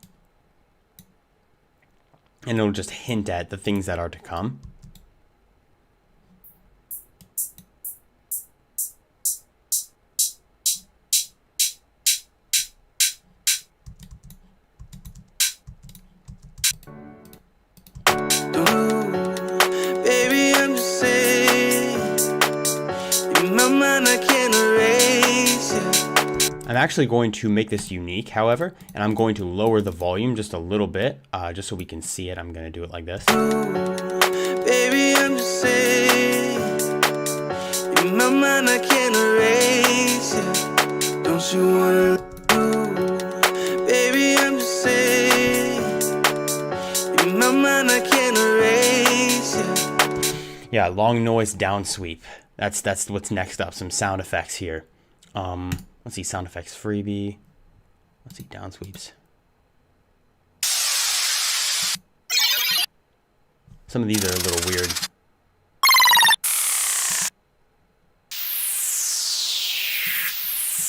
And it'll just hint at the things that are to come. Baby, I'm just saying, in my mind I can't erase it. I'm actually going to make this unique, however, and I'm going to lower the volume just a little bit, just so we can see it. I'm going to do it like this. Baby, I'm just saying, in my mind I can't erase it. Don't you wanna? Baby, I'm just saying, in my mind I can't erase it. Yeah, long noise down sweep. That's what's next up. Some sound effects here. Let's see, sound effects freebie. Let's see, down sweeps. Some of these are a little weird.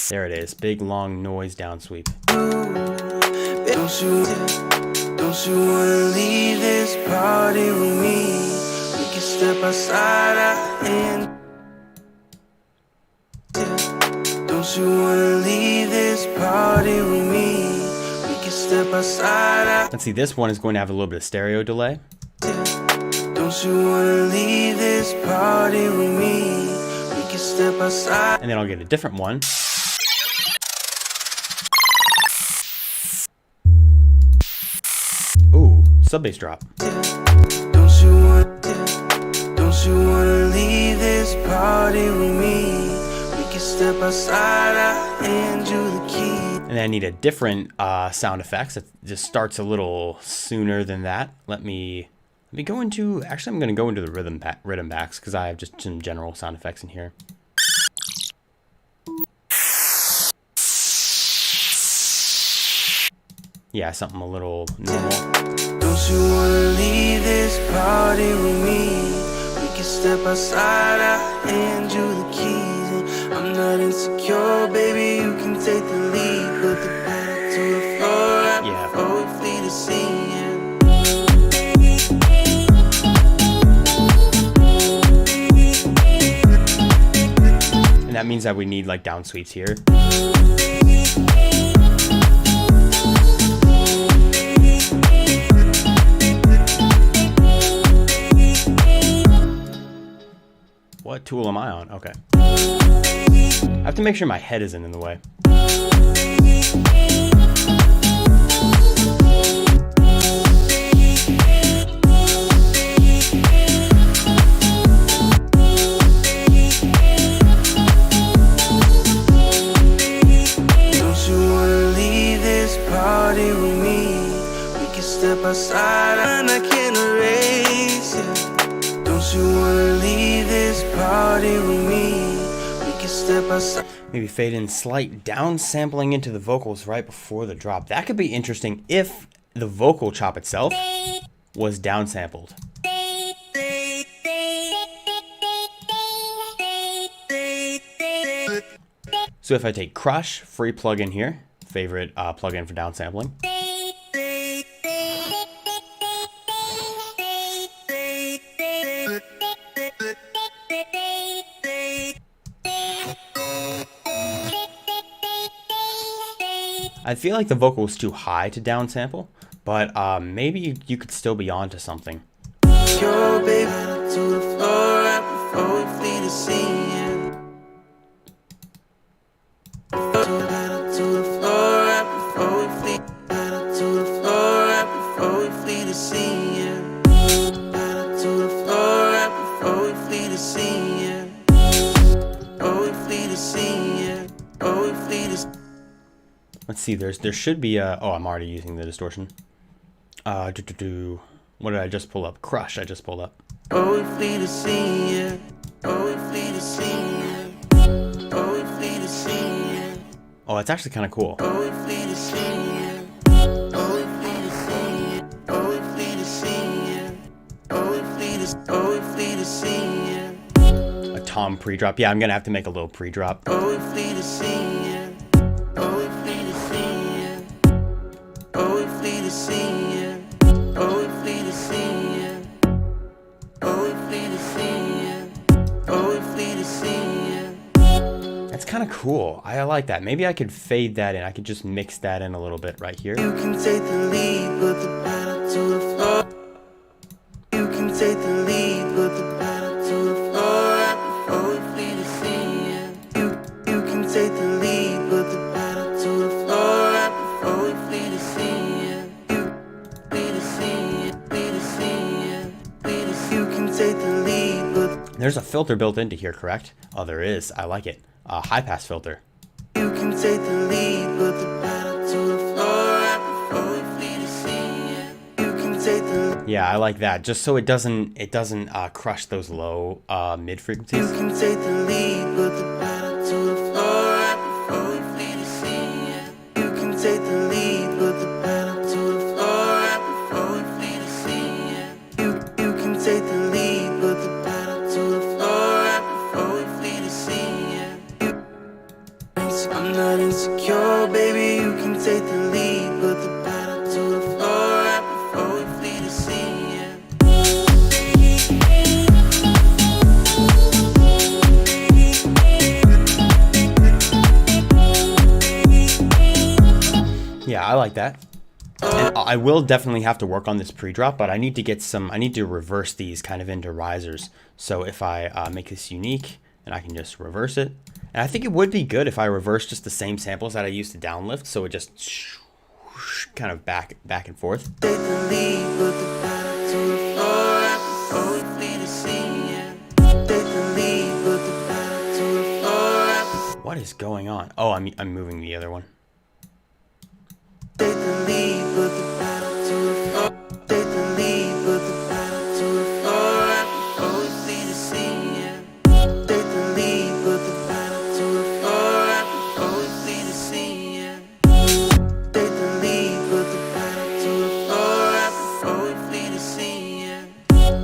There it is, big long noise down sweep. Don't you wanna leave this party with me? We can step outside and don't you wanna leave this party with me? We can step outside. Let's see, this one is going to have a little bit of stereo delay. Don't you wanna leave this party with me? We can step outside. And then I'll get a different one. Ooh, sub bass drop. Don't Don't you wanna leave this party with me? We can step outside, I'll hand you the key. And I need a different sound effects. It just starts a little sooner than that. Let me go into, actually I'm going to go into the rhythm backs because I have just some general sound effects in here. Yeah, something a little normal. Don't you wanna leave this party with me? We can step outside, I'll hand you the keys. And I'm not insecure, baby, you can take the lead. Put the pedal to the floor right before we flee the scene. And that means that we need like down sweeps here. What tool am I on? Okay. I have to make sure my head isn't in the way. Don't you wanna leave this party with me? We can step outside and I can't erase it. Don't you wanna leave this party with me? We can step outside. Maybe fade in slight down sampling into the vocals right before the drop. That could be interesting if the vocal chop itself was downsampled. So if I take Crush, free plugin here, favorite plugin for downsampling. I feel like the vocal is too high to downsample, but maybe you could still be onto something. Your baby to the floor right before we flee the scene. To the floor right before we flee. To the floor right before we flee the scene. To the floor right before we flee the scene. Oh, we flee the scene. Oh, we flee the. Let's see. There should be a. Oh, I'm already using the distortion. What did I just pull up? Crush. I just pulled up. Oh, we flee the scene. Oh, we flee the scene. Oh, we flee the scene. Oh, it's actually kind of cool. Oh, we flee the scene. Oh, we flee the scene. Oh, we flee the scene. Oh, we flee the. Oh, we flee the scene. A tom pre-drop. Yeah, I'm gonna have to make a little pre-drop. Oh, we flee the scene. Oh, we flee the scene. Oh, we flee the scene. Oh, we flee the scene. Oh, we flee the scene. Oh, we flee the scene. That's kind of cool. I like that. Maybe I could fade that in. I could just mix that in a little bit right here. You can take the lead, put the pedal to the floor. You can take the lead, put the pedal to the floor right before we flee the scene. You can take the lead, put the pedal to the floor right before we flee the scene. You flee the scene, flee the scene, flee the scene. You can take the lead, put. There's a filter built into here, correct? Oh, there is. I like it. A high pass filter. You can take the lead, put the pedal to the floor right before we flee the scene. You can take the. Yeah, I like that. Just so it doesn't crush those low mid You frequencies. can take the lead, put the pedal to the floor right before we flee the scene. You can take the lead, put the pedal to the floor right before we flee the scene. You can take the lead, put the pedal to the floor right before we flee the scene. I'm not insecure, baby, you can take the lead, put the pedal to the floor right before we flee the scene. Yeah, I like that. And I will definitely have to work on this pre-drop, but I need to get some, I need to reverse these kind of into risers. So if I make this unique, and I can just reverse it. And I think it would be good if I reverse just the same samples that I used to downlift, so it just kind of back and forth. Take the lead, put the pedal to the floor right before we flee going on? Oh, I'm moving the other one. Take the lead, put the pedal to the floor. Take the lead, put the pedal to the floor. Right before we flee the scene, yeah. Take the lead, put the pedal to the floor. Right before we flee the scene, yeah. Take the lead, put the pedal to the floor. Right before we flee the scene, yeah.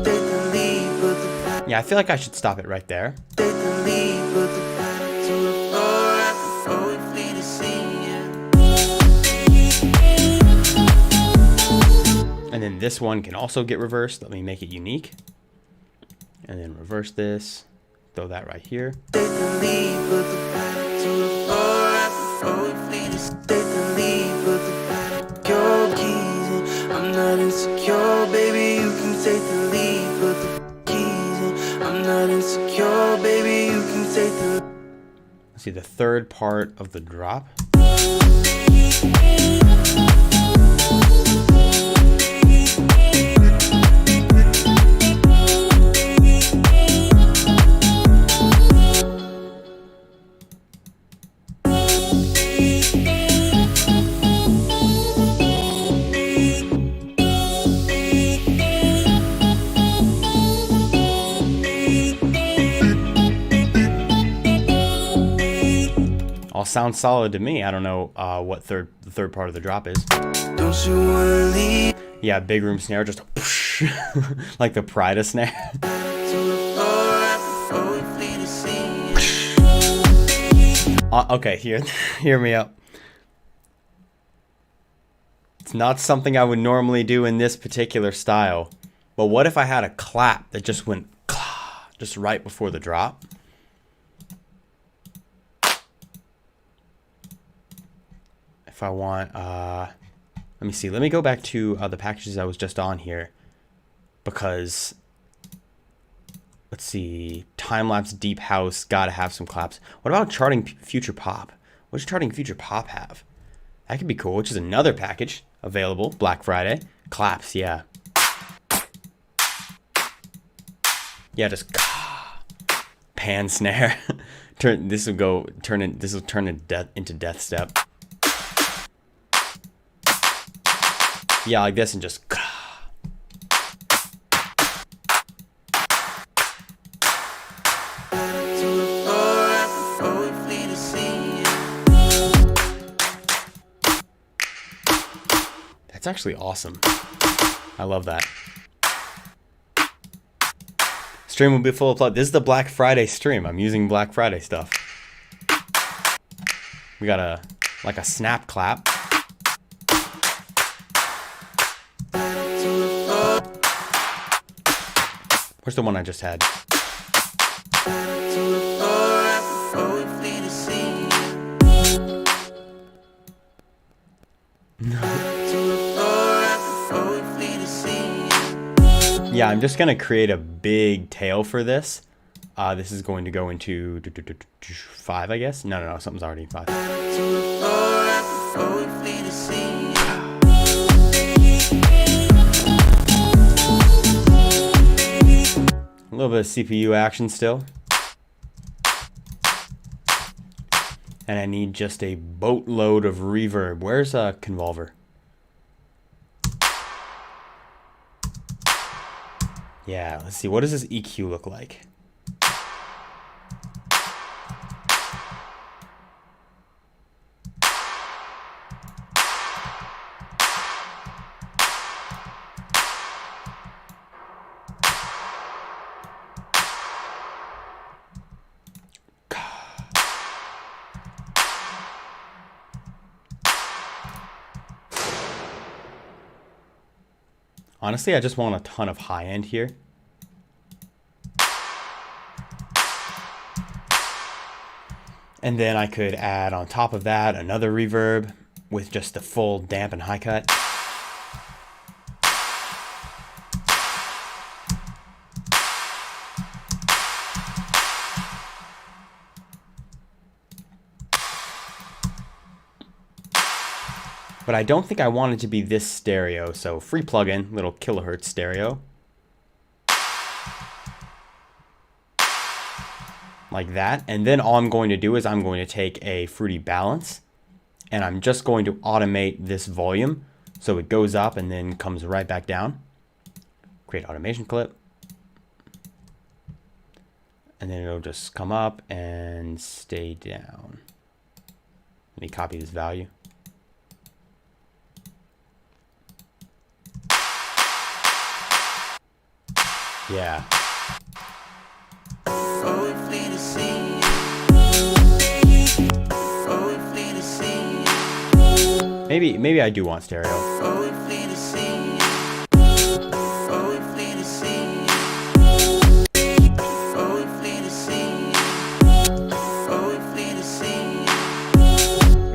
Take the lead, put the pedal. Yeah, I feel like I should stop it right there. Take the lead, put the pedal to the floor. Right before we flee the scene, yeah. And then this one can also get reversed. Let me make it unique. And then reverse this. Throw that right here. Take the lead, put the pedal to the floor. Right before we flee the scene. Take the lead, put the pedal. Your keys in. I'm not insecure, baby. You can take the lead, put the keys in. I'm not insecure, baby. You can take the. Let's see the third part of the drop. All sounds solid to me. I don't know what the third part of the drop is. Don't you wanna leave? Yeah, big room snare, just whoosh, like the Prida snare. To the floor. Right before we flee the scene. Okay, hear me out. It's not something I would normally do in this particular style. But what if I had a clap that just went just right before the drop? If I want, let me see. Let me go back to the packages I was just on here. Because, let's see. Time-lapse, deep house, gotta have some claps. What about charting future pop? What does charting future pop have? That could be cool, which is another package available, Black Friday. Claps, yeah. Yeah, just pan snare. This will turn into death step. Yeah, like this and just. That's actually awesome. I love that. Stream will be full of plug. This is the Black Friday stream. I'm using Black Friday stuff. We got a snap clap. Where's the one I just had? Yeah, I'm just gonna create a big tail for this. This is going to go into 5, I guess. No, something's already 5. A little bit of CPU action still. And I need just a boatload of reverb. Where's Convolver? Yeah, let's see. What does this EQ look like? Honestly, I just want a ton of high end here. And then I could add on top of that another reverb with just the full damp and high cut. But I don't think I want it to be this stereo, so free plugin, little kilohertz stereo. like that. And then all I'm going to do is I'm going to take a fruity balance and I'm just going to automate this volume so it goes up and then comes right back down. Create automation clip. And then it'll just come up and stay down. Let me copy this value. Yeah. Maybe I do want stereo.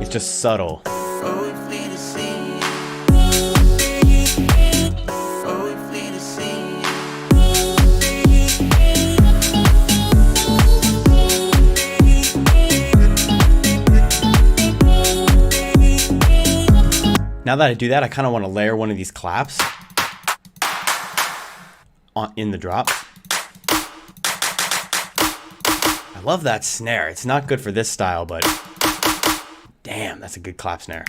It's just subtle. Now that I do that, I kind of want to layer one of these claps in the drop. I love that snare. It's not good for this style, but damn, that's a good clap snare.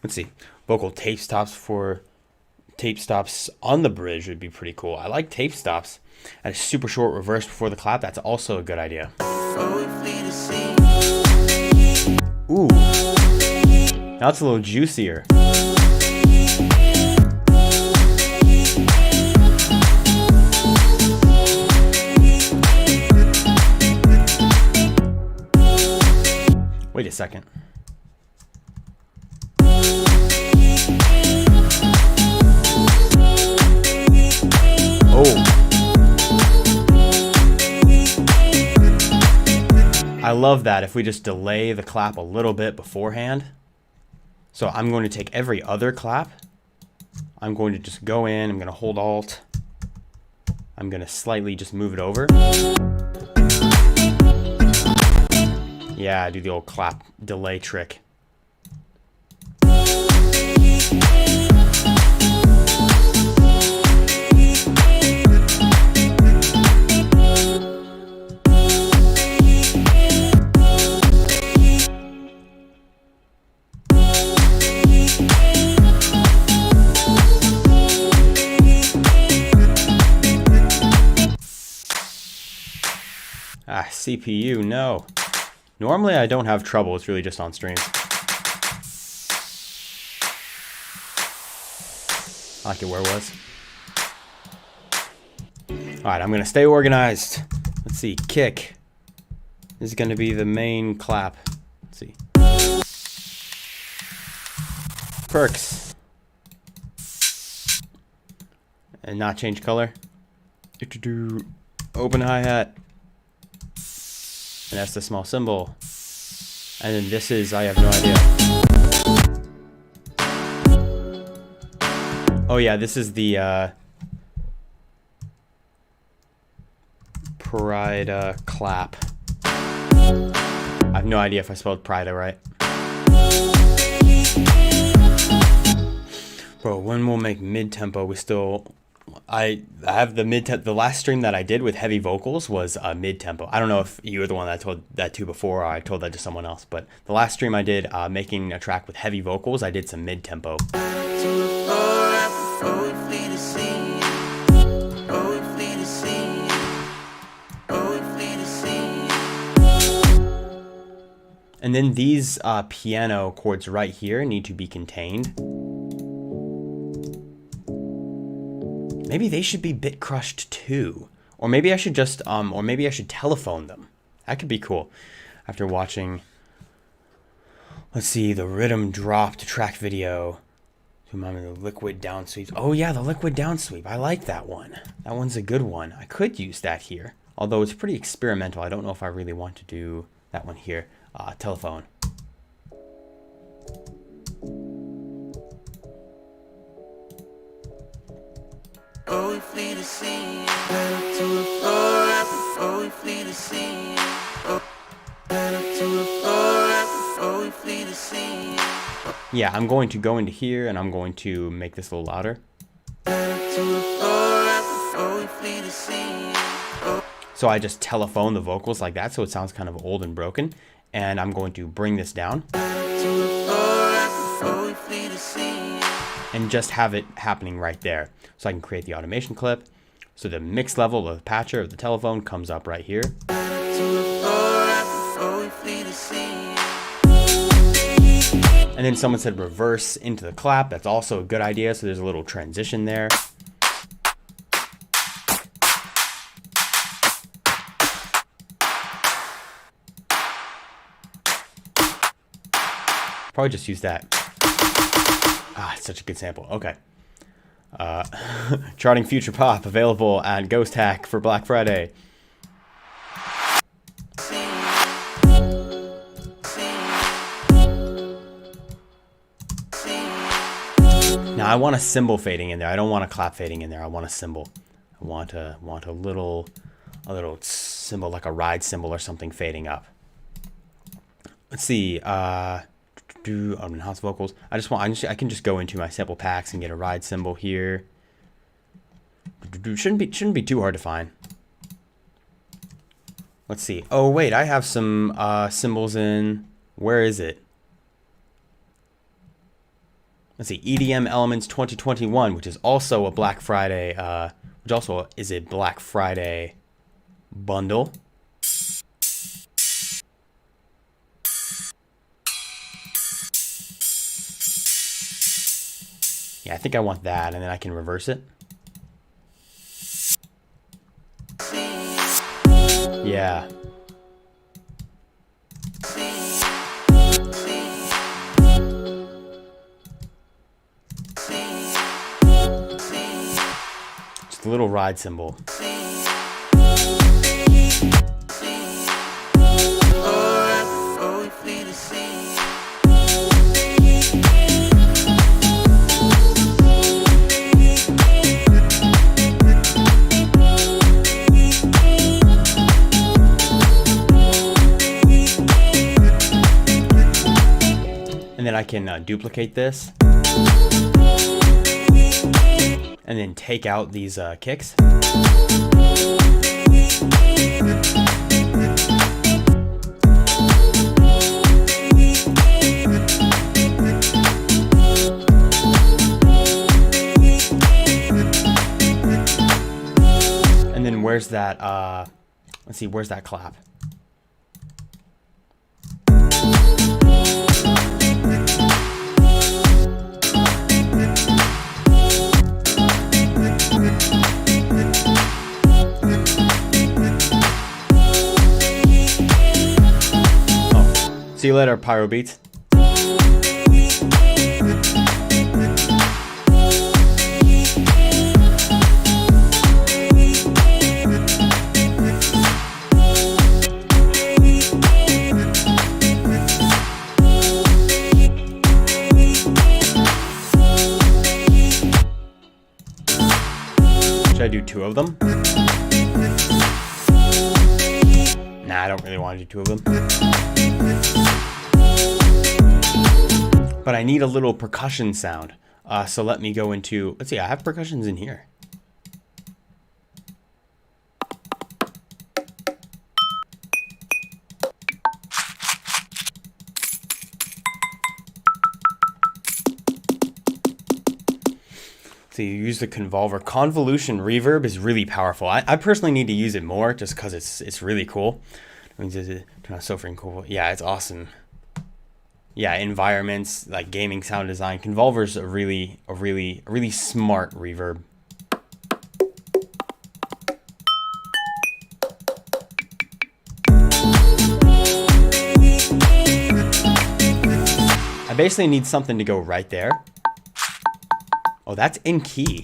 Let's see. Vocal tape stops for tape stops on the bridge would be pretty cool. I like tape stops at a super short reverse before the clap. That's also a good idea. Ooh, now it's a little juicier. Wait a second. Oh. I love that if we just delay the clap a little bit beforehand. So I'm going to take every other clap. I'm going to just go in, I'm going to hold Alt. I'm going to slightly just move it over. Yeah, do the old clap delay trick. Ah, CPU, no. Normally I don't have trouble, it's really just on stream. I like it where it was. Alright, I'm gonna stay organized. Let's see, kick. This is gonna be the main clap. Let's see. Perks. And not change color. Open hi-hat. And that's the small cymbal. And then this is, I have no idea. Oh yeah, this is the Prida clap. I have no idea if I spelled Prida right. Bro, when we'll make mid-tempo, we still... I have the mid-tempo. The last stream that I did with heavy vocals was mid-tempo. I don't know if you were the one that I told that to before, or I told that to someone else. But the last stream I did making a track with heavy vocals, I did some mid-tempo. And then these piano chords right here need to be contained. Maybe they should be bit crushed too. Or maybe I should just, or maybe I should telephone them. That could be cool. After watching, let's see, the rhythm dropped track video. To remind me of the liquid down sweeps. Oh yeah, the liquid down sweep. I like that one. That one's a good one. I could use that here. Although it's pretty experimental. I don't know if I really want to do that one here. Telephone. Oh, we flee the scene. Better to the floor right before we flee the scene. Oh, better to the floor right before we flee the scene. Yeah, I'm going to go into here and I'm going to make this a little louder. Better to the floor. So I just telephone the vocals like that, so it sounds kind of old and broken. And I'm going to bring this down and just have it happening right there. So I can create the automation clip. So the mix level of the patcher of the telephone comes up right here. And then someone said reverse into the clap. That's also a good idea. So there's a little transition there. Probably just use that. Ah, it's such a good sample. Okay. Charting future pop available at Ghosthack for Black Friday. Now I want a cymbal fading in there. I don't want a clap fading in there. I want a cymbal. I want a little cymbal, like a ride cymbal or something fading up. Let's see. House vocals. I can just go into my sample packs and get a ride cymbal here. Shouldn't be too hard to find. Let's see. Oh wait, I have some cymbals in. Where is it? Let's see. EDM Elements 2021, which is also a Black Friday. Which also is a Black Friday bundle. Yeah, I think I want that, and then I can reverse it. Yeah. Just a little ride cymbal. And then I can duplicate this and then take out these kicks. And then where's that, let's see, where's that clap? See you later, Pyro Beats. Should I do two of them? Nah, I don't really want to do two of them. But I need a little percussion sound. So let me go into, let's see, I have percussions in here. So you use the convolver. Convolution reverb is really powerful. I personally need to use it more just because it's really cool. I mean, turn out so freaking cool. Yeah, it's awesome. Yeah, environments like gaming sound design. Convolver's a really smart reverb. I basically need something to go right there. Oh, that's in key.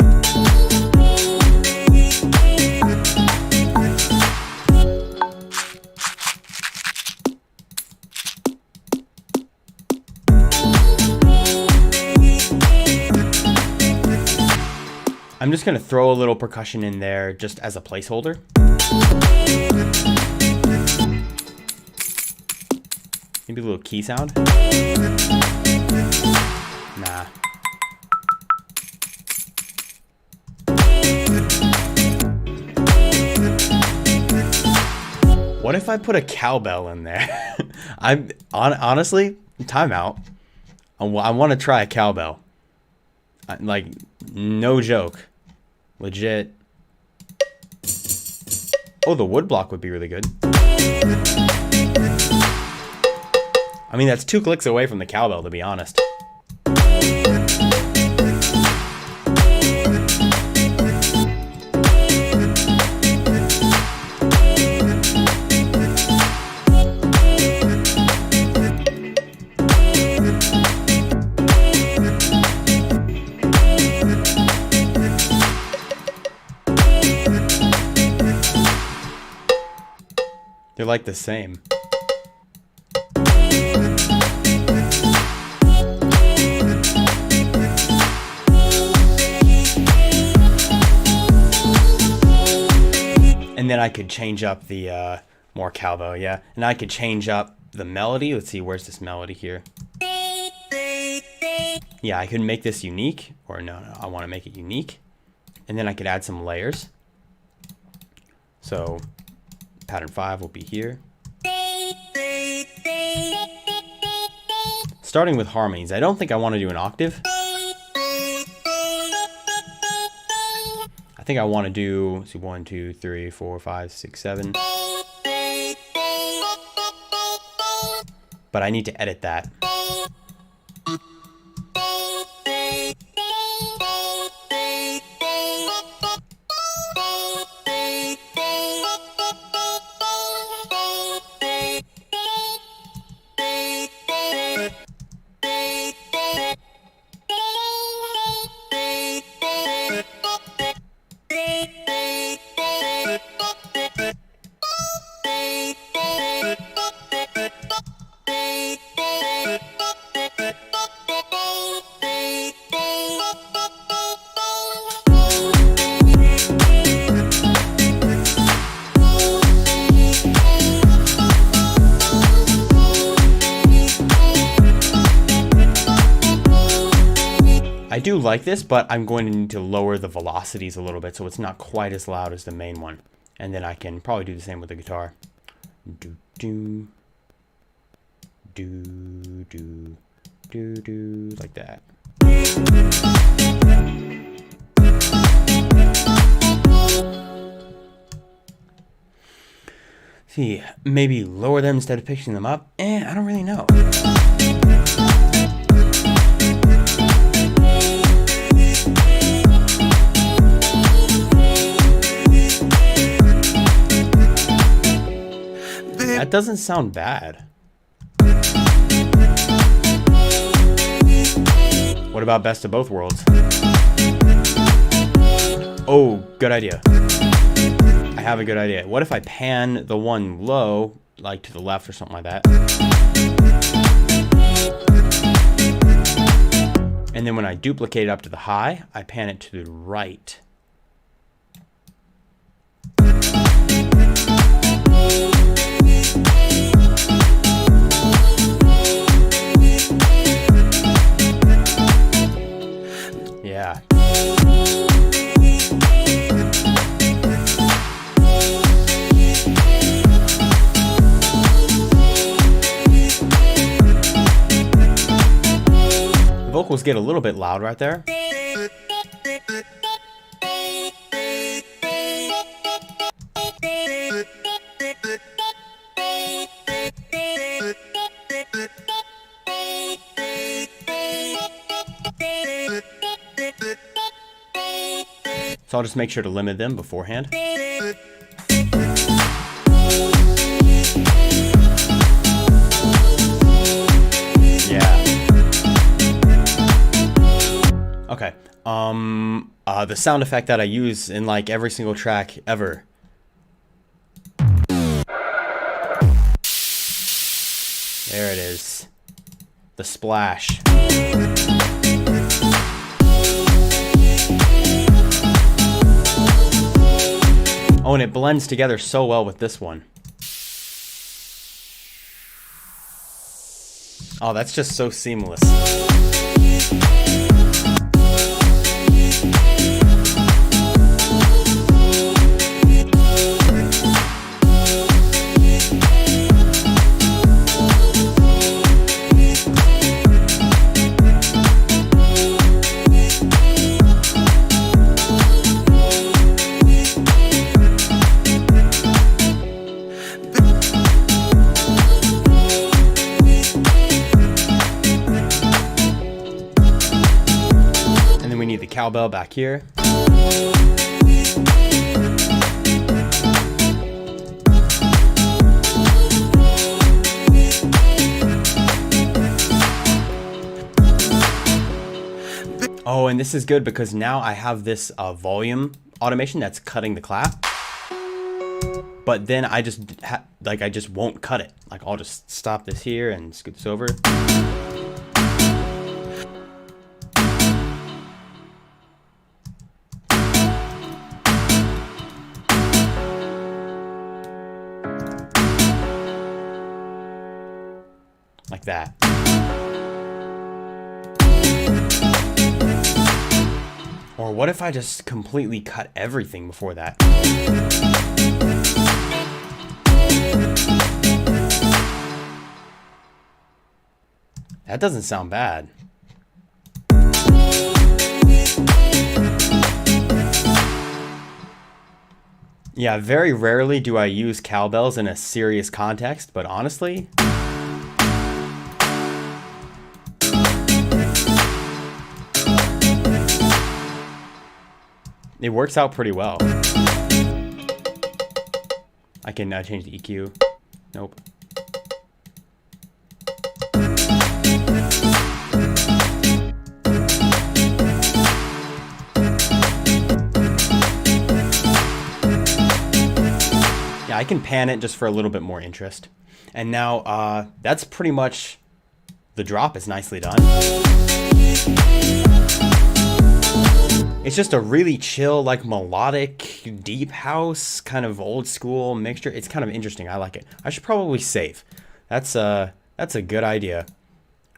I'm just going to throw a little percussion in there just as a placeholder. Maybe a little key sound. Nah. What if I put a cowbell in there? Honestly, timeout. I want to try a cowbell. Like, no joke. Legit. Oh, the wood block would be really good. I mean, that's 2 clicks away from the cowbell, to be honest. They're like the same. And then I could change up the more cowbell, yeah. And I could change up the melody. Let's see, where's this melody here? Yeah, I could make this unique. Or no, I want to make it unique. And then I could add some layers. So pattern 5 will be here. Starting with harmonies. I don't think I want to do an octave. I think I want to do, let's see, 1, 2, 3, 4, 5, 6, 7. But I need to edit that. I do like this, but I'm going to need to lower the velocities a little bit so it's not quite as loud as the main one. And then I can probably do the same with the guitar. Do do do do do do like that. See, maybe lower them instead of pitching them up. I don't really know. That doesn't sound bad. What about best of both worlds? Oh, good idea. I have a good idea. What if I pan the one low, like to the left or something like that? And then when I duplicate it up to the high, I pan it to the right. Yeah. The vocals get a little bit loud right there. So I'll just make sure to limit them beforehand. Yeah. Okay. The sound effect that I use in like every single track ever. There it is. The splash. Oh, and it blends together so well with this one. Oh, that's just so seamless. cowbell back here. Oh, and this is good because now I have this volume automation that's cutting the clap. But then I just I just won't cut it. Like I'll just stop this here and scoot this over. Like that. Or what if I just completely cut everything before that? That doesn't sound bad. Yeah, very rarely do I use cowbells in a serious context, but honestly, it works out pretty well. I can change the EQ. Nope. Yeah, I can pan it just for a little bit more interest. And now that's pretty much the drop is nicely done. It's just a really chill, like melodic, deep house, kind of old school mixture. It's kind of interesting. I like it. I should probably save. That's a good idea.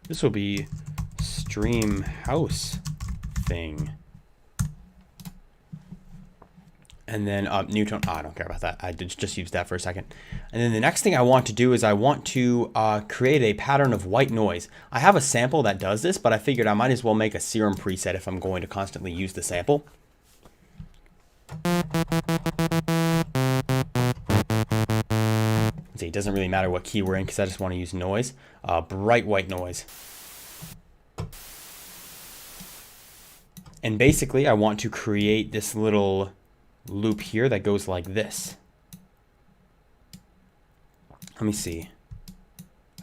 This will be stream house thing. And then new tone. Oh, I don't care about that. I just used that for a second. And then the next thing I want to do is I want to create a pattern of white noise. I have a sample that does this, but I figured I might as well make a serum preset if I'm going to constantly use the sample. See, it doesn't really matter what key we're in because I just want to use noise. Bright white noise. And basically, I want to create this little loop here that goes like this. Let me see.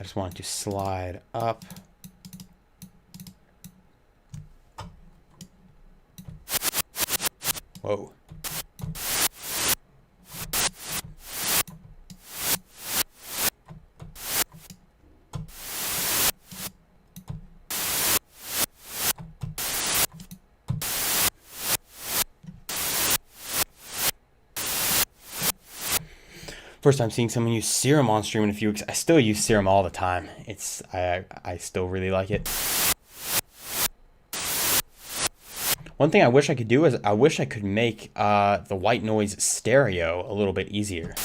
I just want to slide up. Whoa. First time seeing someone use serum on stream in a few weeks. I still use serum all the time. I still really like it. One thing I wish I could do is I wish I could make the white noise stereo a little bit easier.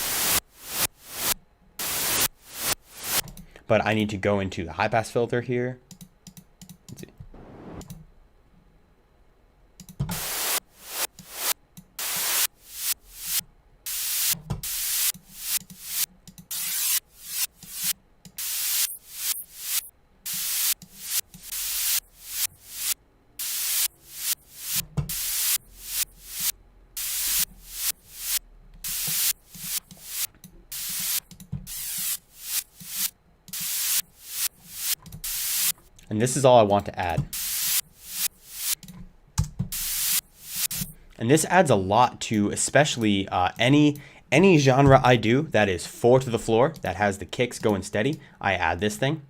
But I need to go into the high pass filter here. Let's see. And this is all I want to add. And this adds a lot to especially any genre I do that is 4 to the floor, that has the kicks going steady. I add this thing.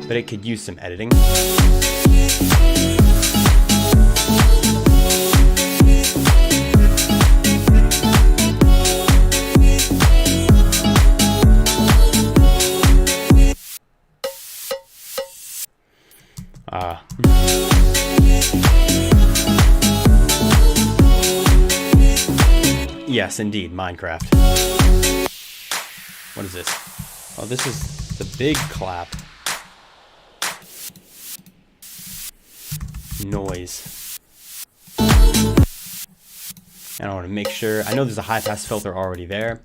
But it could use some editing. Yes, indeed, Minecraft. What is this? Oh, this is the big clap. Noise. And I want to make sure, I know there's a high pass filter already there.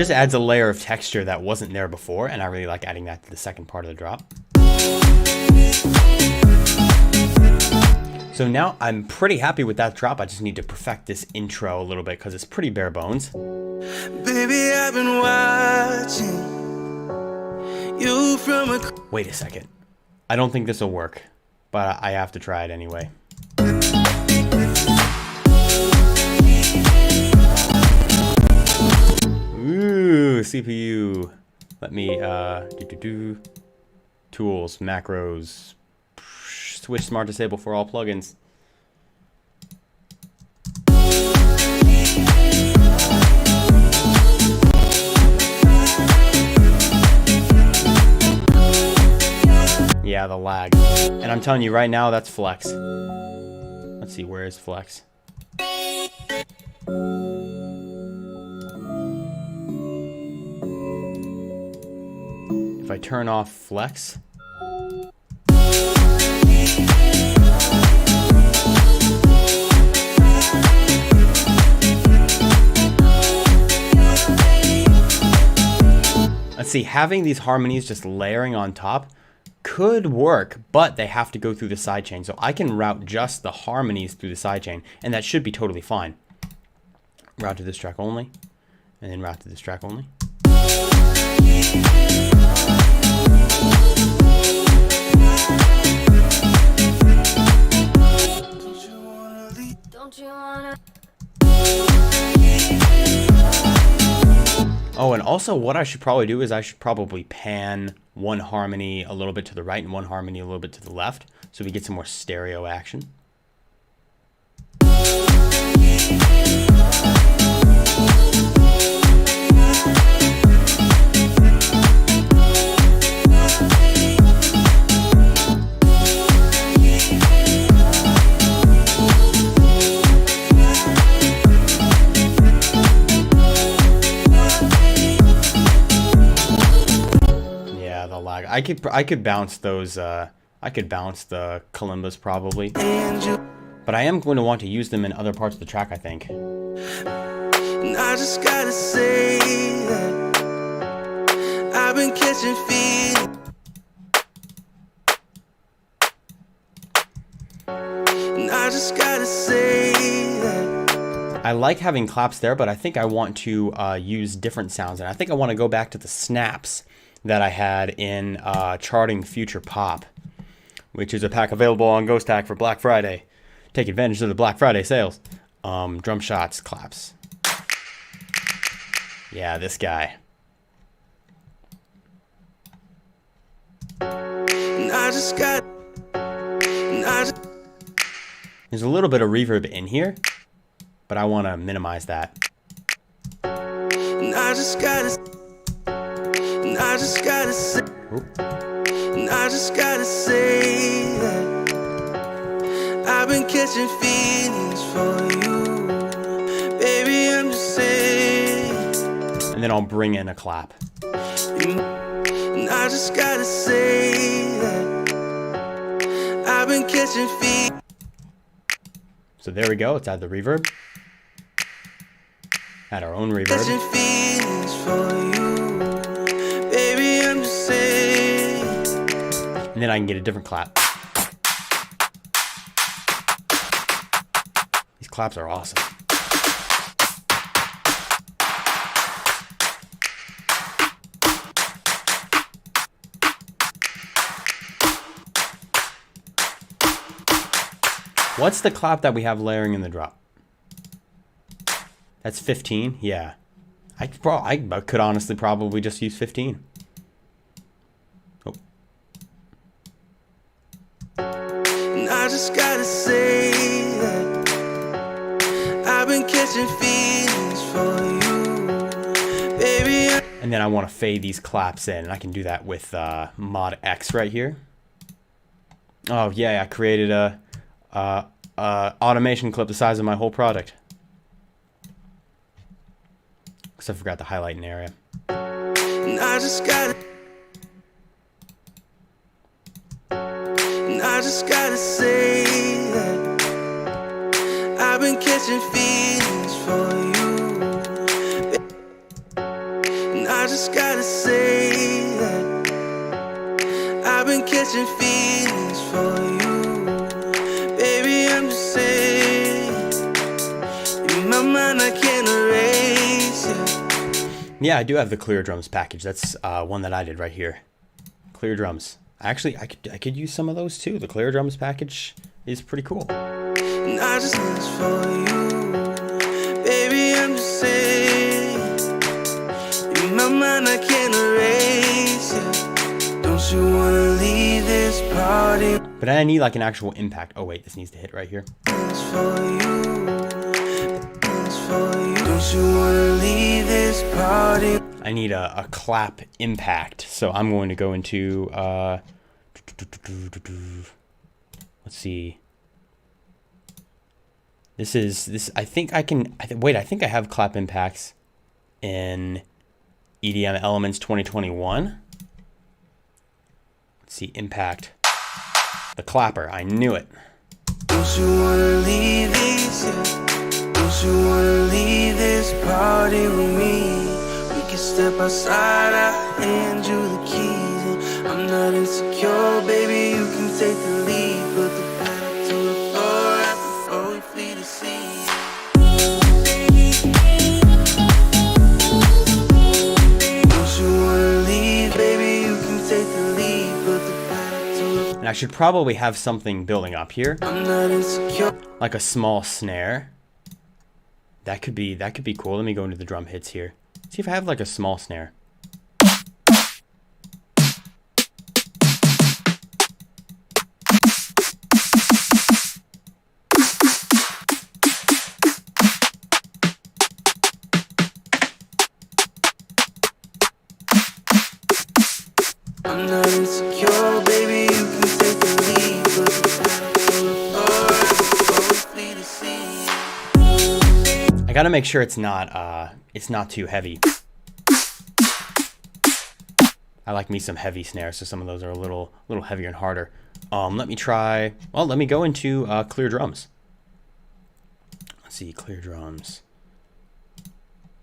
just adds a layer of texture that wasn't there before, and I really like adding that to the second part of the drop. So now I'm pretty happy with that drop. I just need to perfect this intro a little bit because it's pretty bare bones. Baby, I've been watching you from a... Wait a second. I don't think this will work, but I have to try it anyway. Ooh, CPU. Let me, tools, macros, switch smart disable for all plugins. Yeah, the lag. And I'm telling you right now, that's flex. Let's see, where is flex? If I turn off flex, let's see, having these harmonies just layering on top could work, but they have to go through the sidechain. So I can route just the harmonies through the sidechain, and that should be totally fine. Route to this track only, and then route to this track only. Don't you wanna? Oh, and also what I should probably do is I should probably pan one harmony a little bit to the right and one harmony a little bit to the left, so we get some more stereo action. I could bounce those. I could bounce the kalimbas probably, but I am going to want to use them in other parts of the track, I think. And I just gotta say that I've been catching feelings. And I just gotta say that I like having claps there, but I think I want to use different sounds, and I think I want to go back to the snaps that I had in Charting Future Pop, which is a pack available on Ghosthack for Black Friday. Take advantage of the Black Friday sales. Drum shots, claps. Yeah, this guy. and I just got There's a little bit of reverb in here, but I want to minimize that. and I just gotta say, and I just gotta say that I've been catching feelings for you, baby. I'm just saying. And then I'll bring in a clap. And I just gotta say that I've been catching feelings. So there we go. Let's add the reverb. Add our own reverb. Catching feelings for you, baby. I'm just saying. And then I can get a different clap. These claps are awesome. What's the clap that we have layering in the drop? That's 15? Yeah. I could honestly probably just use 15. Oh. And I just gotta say that I've been catching feelings for you, baby. And then I want to fade these claps in, and I can do that with Mod X right here. Oh yeah, I created a automation clip the size of my whole product. Because I forgot to highlight an area. And I just gotta say that I've been catching feelings for you, I just gotta say that I've been catching feelings for you. Baby, I'm just saying, in my mind I can't erase it. Yeah, I do have the clear drums package. That's one that I did right here. Clear drums. Actually, I could use some of those too. The clear drums package is pretty cool. And I just need this for you. Baby, I'm just saying, in my mind I can't erase it. Don't you wanna leave this party? But I need like an actual impact. Oh wait, this needs to hit right here. It's for you. It's for you. Don't you wanna leave this party? I need a clap impact. So I'm going to go into, let's see. I think I can, wait, I think I have clap impacts in EDM Elements 2021. Let's see, impact. The clapper, I knew it. Don't you wanna leave this? Don't you wanna leave this party with me? We can step outside, I'll hand you the keys. And I'm not insecure, baby, you can take the lead. Put the pedal to the floor right before we flee the sea. Don't you wanna leave, baby, you can take the lead. Put the pedal to the And I should probably have something building up here. I'm not insecure. Like a small snare. That could be cool. Let me go into the drum hits here. See if I have like a small snare. I'm not insecure, baby, you can take the lead. Put the pedal to the floor before we flee the sea. I gotta make sure it's not too heavy. I like me some heavy snares, so some of those are a little heavier and harder. Let me try. Well, let me go into clear drums. Let's see, clear drums,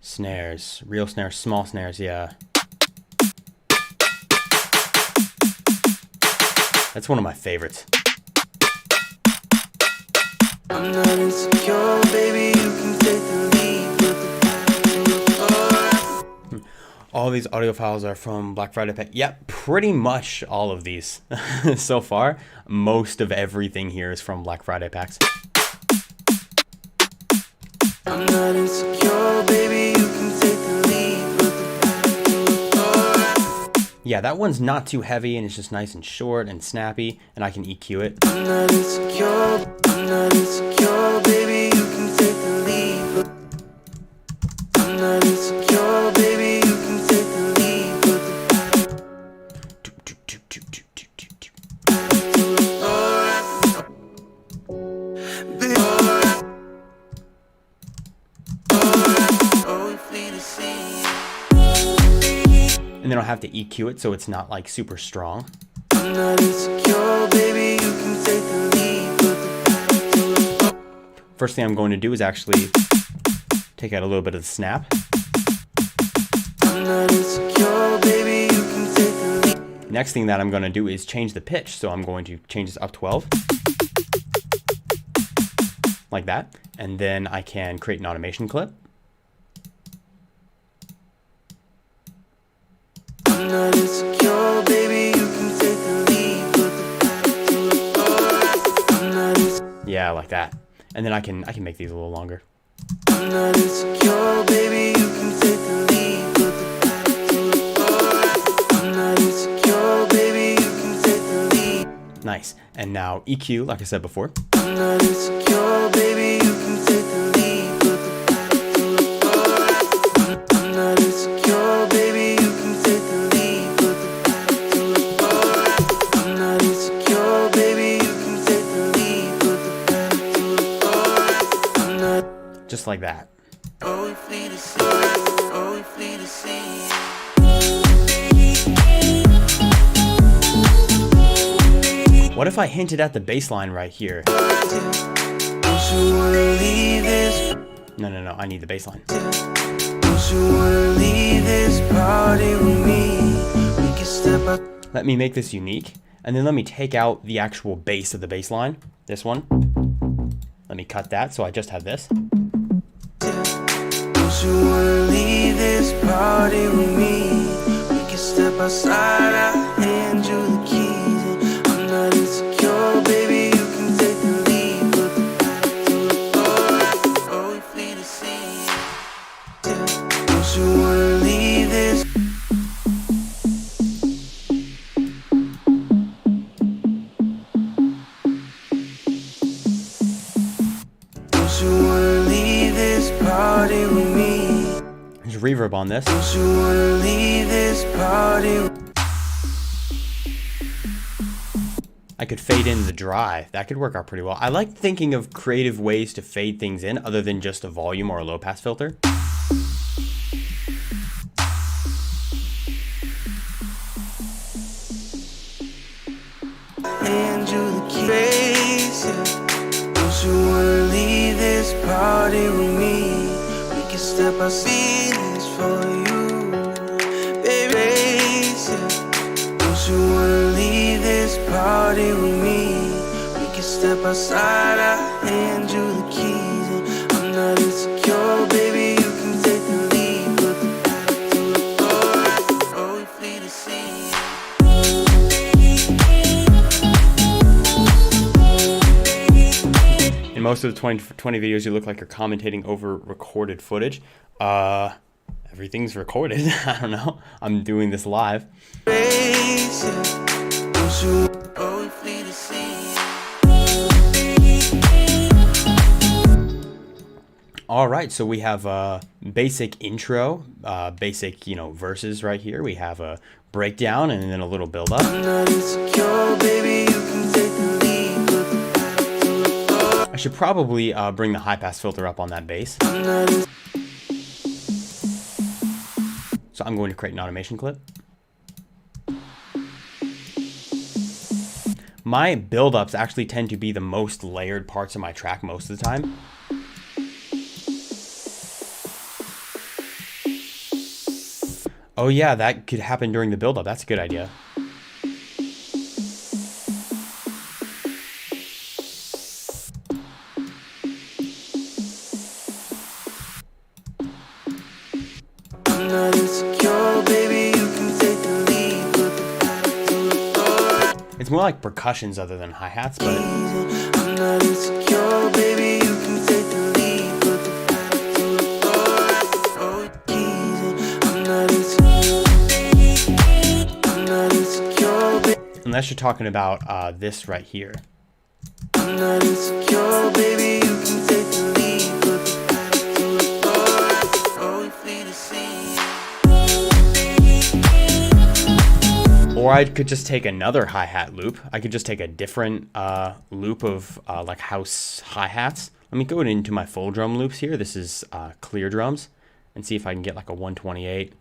snares, real snares, small snares. Yeah, that's one of my favorites. I'm not insecure, baby, you can take the lead. Put the pedal to the floor. All these audio files are from Black Friday pack. Yep, pretty much all of these so far. Most of everything here is from Black Friday packs. I'm not insecure, baby, you can take the lead. Put the pedal to the floor. Yeah, that one's not too heavy and it's just nice and short and snappy, and I can EQ it. I'm not insecure, baby, you can take the lead. I'm not insecure, baby, you can take the lead. Put the pedal to the floor. Oh, we flee the sea. And then I'll have to EQ it so it's not like super strong. I'm not insecure, baby, you can take the lead. Put the pedal to the floor. First thing I'm going to do is actually take out a little bit of the snap. I'm not insecure, baby, you can take the lead. Next thing that I'm going to do is change the pitch. So I'm going to change this up 12. Like that. And then I can create an automation clip. I'm not insecure, baby, you can take the lead. Put the pedal to the floor. I'm not insecure. Yeah, like that. And then I can make these a little longer. I'm not insecure, baby, you can take the lead. Put the pedal to the floor. I'm not insecure, baby, you can take the lead. Nice. And now EQ, like I said before. I'm not insecure, baby, you can take the lead. Put the pedal to the floor. I'm not insecure, baby, you can take the lead. Put the pedal to the floor. I'm not insecure, baby, you can take the lead. Put the pedal to the floor. I'm not. Just like that. Oh, we flee the sea. Oh, we flee the sea. What if I hinted at the bass line right here? Don't you wanna leave this? No, I need the bass line. Don't Don't you wanna leave this party with me? We can step out. Let me make this unique, and then let me take out the actual bass of the bass line. This one. Let me cut that, so I just have this. Don't you wanna leave this party with me? We can step outside, I'll hand you the keys. And I'm not insecure, baby, you can take the lead. Put the pedal to the floor before we flee the sea. Don't you wanna leave this? Don't you wanna leave this party with me? There's reverb on this. Don't you wanna leave this party? I could fade in the dry. That could work out pretty well. I like thinking of creative ways to fade things in other than just a volume or a low pass filter. And you the keys. Don't you wanna leave this party with me? We can step our feelings for you, baby. Don't you wanna leave this party with me? We can step outside, I'll hand you the keys. And I'm not insecure, baby, you can take the lead. Put the pedal to the floor before we flee the sea. In most of the 20 videos, you look like you're commentating over recorded footage. Everything's recorded. I don't know. I'm doing this live. All right, so we have a basic intro, basic, verses right here. We have a breakdown and then a little build up. I should probably bring the high pass filter up on that bass. So I'm going to create an automation clip. My build-ups actually tend to be the most layered parts of my track most of the time. Oh yeah, that could happen during the build-up. That's a good idea. It's more like percussions other than hi-hats, but I'm not insecure, baby, you can take the lead. Put the pedal to the floor before we keys. I'm not insecure, baby. unless you're talking about this right here. I'm not insecure, baby, you can take the lead. Put the pedal to the floor before we flee the sea. Or I could just take another hi-hat loop. I could just take a different loop of like house hi-hats. Let me go into my full drum loops here. This is clear drums, and see if I can get like a 128.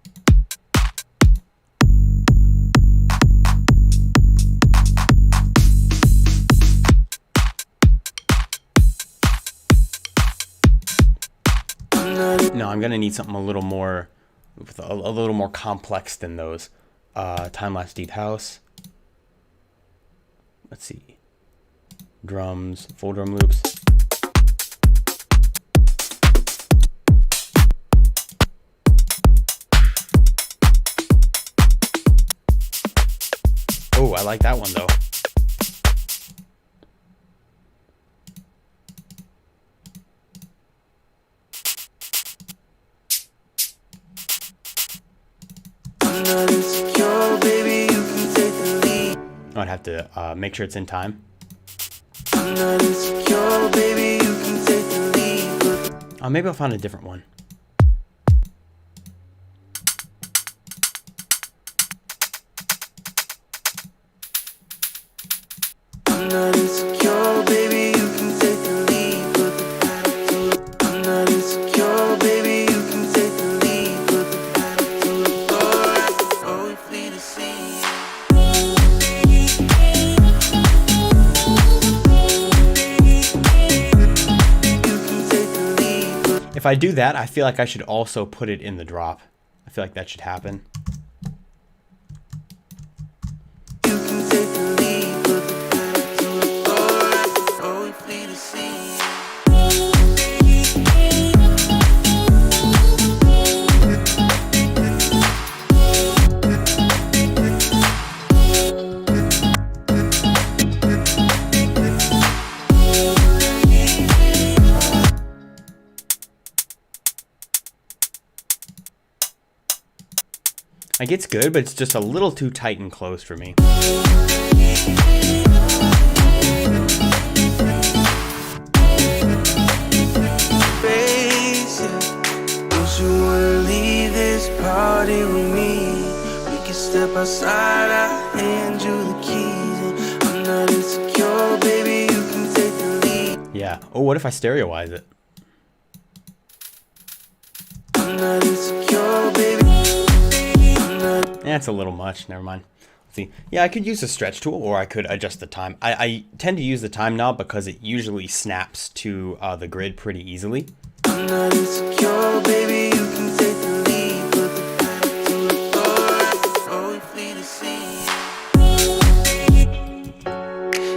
No, I'm gonna need something a little more, with a little more complex than those. Time-lapse deep house. Let's see. Drums, full drum loops. Oh, I like that one though. I'd have to make sure it's in time. Maybe I'll find a different one. If if I do that, I feel like I should also put it in the drop. I feel like that should happen. You can take the lead, put the pedal to the floor. Oh, we flee the sea. Like, it's good, but it's just a little too tight and close for me. Don't you wanna leave this party with me? We can step outside, I'll hand you the keys. And I'm not insecure, baby, you can take the lead. Yeah. Oh, what if I stereoize it? I'm not insecure, baby. That's a little much. Never mind. Let's see. Yeah, I could use a stretch tool, or I could adjust the time. I tend to use the time knob because it usually snaps to the grid pretty easily. I'm not insecure, baby, you can take the lead. Put the pedal to the floor. Oh, we flee the sea.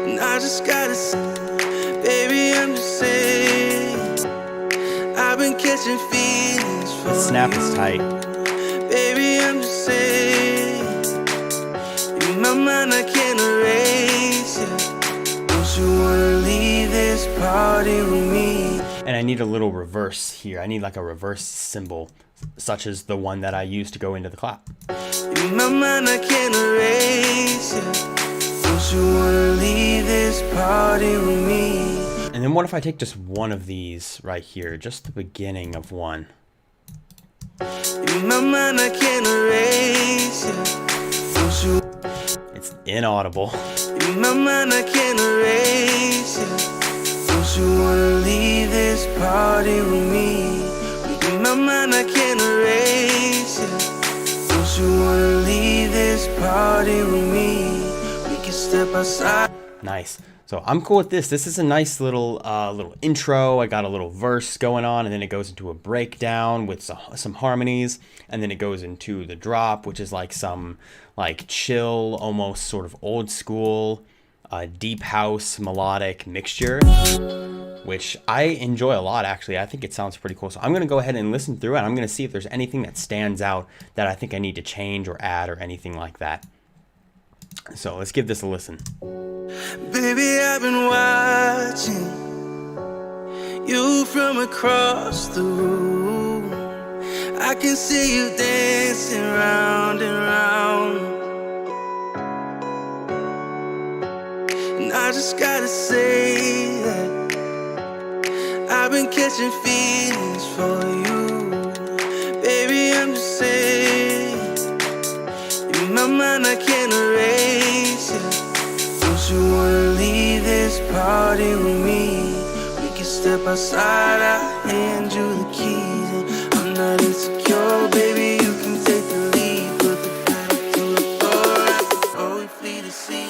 And I just gotta say, baby, I'm just saying, I've been catching feelings for The snap is tight. baby, I'm just saying, in my mind I can't erase it. Don't you wanna leave this party with me? And I need a little reverse here. I need like a reverse cymbal, such as the one that I use to go into the clap. In my mind I can't erase it. Don't you wanna leave this party with me? And then what if I take just one of these right here, just the beginning of one? In my mind I can't erase it. Don't you? It's inaudible. In my mind I can't erase it. Don't you wanna leave this party with me? In my mind I can't erase it. Don't you wanna leave this party with me? We can step outside. Nice. So I'm cool with this. This is a nice little intro. I got a little verse going on, and then it goes into a breakdown with some harmonies, and then it goes into the drop, which is like some like chill, almost sort of old school, deep house melodic mixture, which I enjoy a lot, actually. I think it sounds pretty cool. So I'm going to go ahead and listen through it. I'm going to see if there's anything that stands out that I think I need to change or add or anything like that. So let's give this a listen. Baby, I've been watching you from across the room. I can see you dancing round and round. And I just gotta say that I've been catching feelings for you. Baby, I'm just saying, in my mind I can't erase it. Don't you wanna leave this party with me? We can step outside, I'll hand you the keys. And I'm not insecure, baby, you can take the lead. Put the pedal to the floor. Oh, we flee the sea.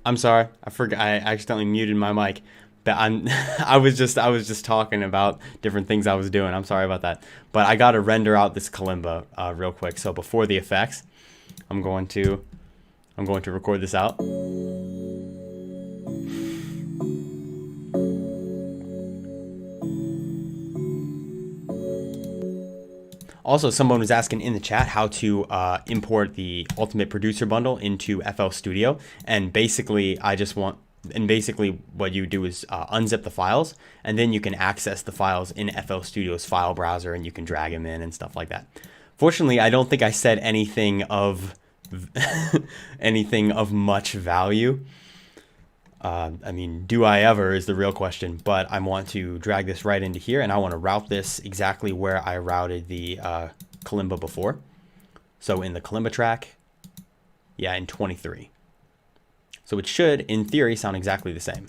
I'm sorry. I forgot. I accidentally muted my mic. But I was just talking about different things I was doing. I'm sorry about that. But I got to render out this kalimba real quick. So before the effects, I'm going to record this out. Also, someone was asking in the chat how to import the Ultimate Producer Bundle into FL Studio, and basically what you do is unzip the files, and then you can access the files in FL Studio's file browser, and you can drag them in and stuff like that. Fortunately, I don't think I said anything of anything of much value. I mean, do I ever is the real question, but I want to drag this right into here, and I want to route this exactly where I routed the kalimba before. So in the kalimba track, yeah, in 23. So it should, in theory, sound exactly the same.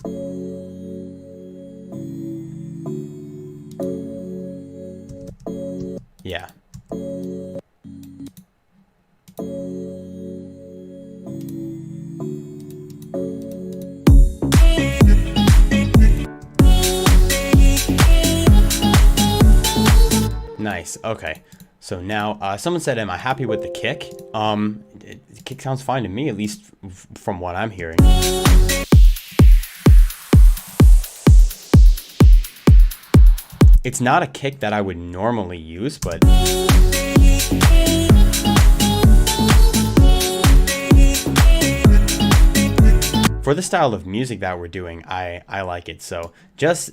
Yeah. Nice. Okay. So now, someone said, "Am I happy with the kick?" The kick sounds fine to me, at least from what I'm hearing. It's not a kick that I would normally use, but for the style of music that we're doing, I like it. So just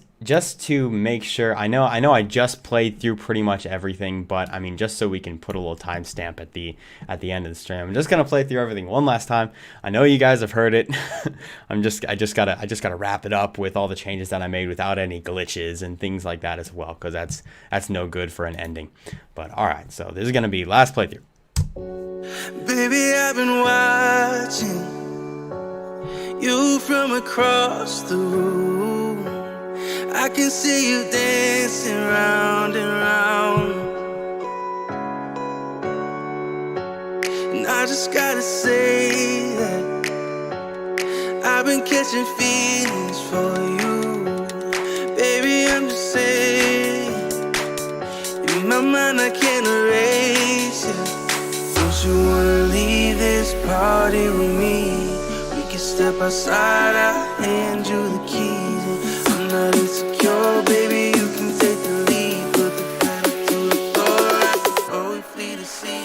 to make sure, I know I just played through pretty much everything, but I mean, just so we can put a little timestamp at the end of the stream, I'm just gonna play through everything one last time. I know you guys have heard it. I just gotta wrap it up with all the changes that I made without any glitches and things like that as well, because that's no good for an ending. But all right, so this is gonna be last playthrough. Baby, I've been watching you from across the room. I can see you dancing round and round, and I just gotta say that I've been catching feelings for you. Baby, I'm just saying, in my mind I can't erase it. Don't you wanna leave this party with me? Step outside, I'll hand you the keys. I'm not insecure, baby, you can take the lead. Put the pedal to the floor right before we flee the scene.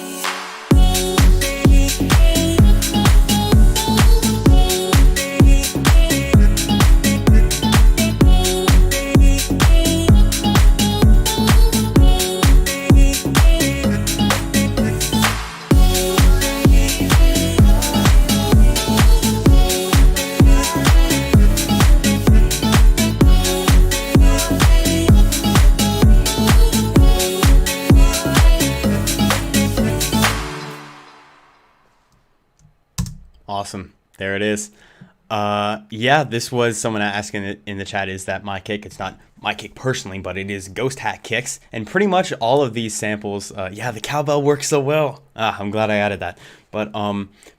Awesome. There it is. Yeah, this was someone asking in the chat, is that my kick? It's not my kick personally, but it is Ghosthack kicks. And pretty much all of these samples, yeah, the cowbell works so well. I'm glad I added that. But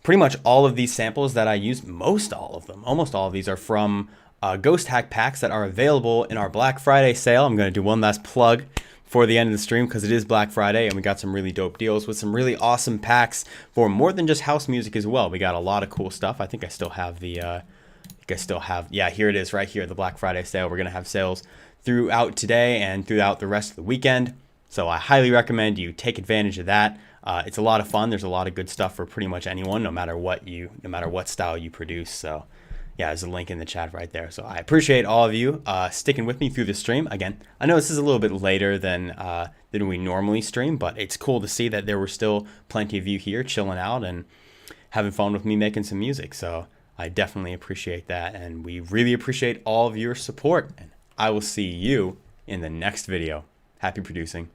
pretty much all of these samples that I use, almost all of these are from Ghosthack packs that are available in our Black Friday sale. I'm going to do one last plug for the end of the stream because it is Black Friday and we got some really dope deals with some really awesome packs for more than just house music as well. We got a lot of cool stuff. I think I still have the yeah, here it is right here, the Black Friday sale. We're gonna have sales throughout today and throughout the rest of the weekend, so I highly recommend you take advantage of that. It's a lot of fun. There's a lot of good stuff for pretty much anyone, no matter what style you produce. So yeah, there's a link in the chat right there. So I appreciate all of you sticking with me through the stream. Again, I know this is a little bit later than we normally stream, but it's cool to see that there were still plenty of you here chilling out and having fun with me making some music. So I definitely appreciate that, and we really appreciate all of your support. And I will see you in the next video. Happy producing.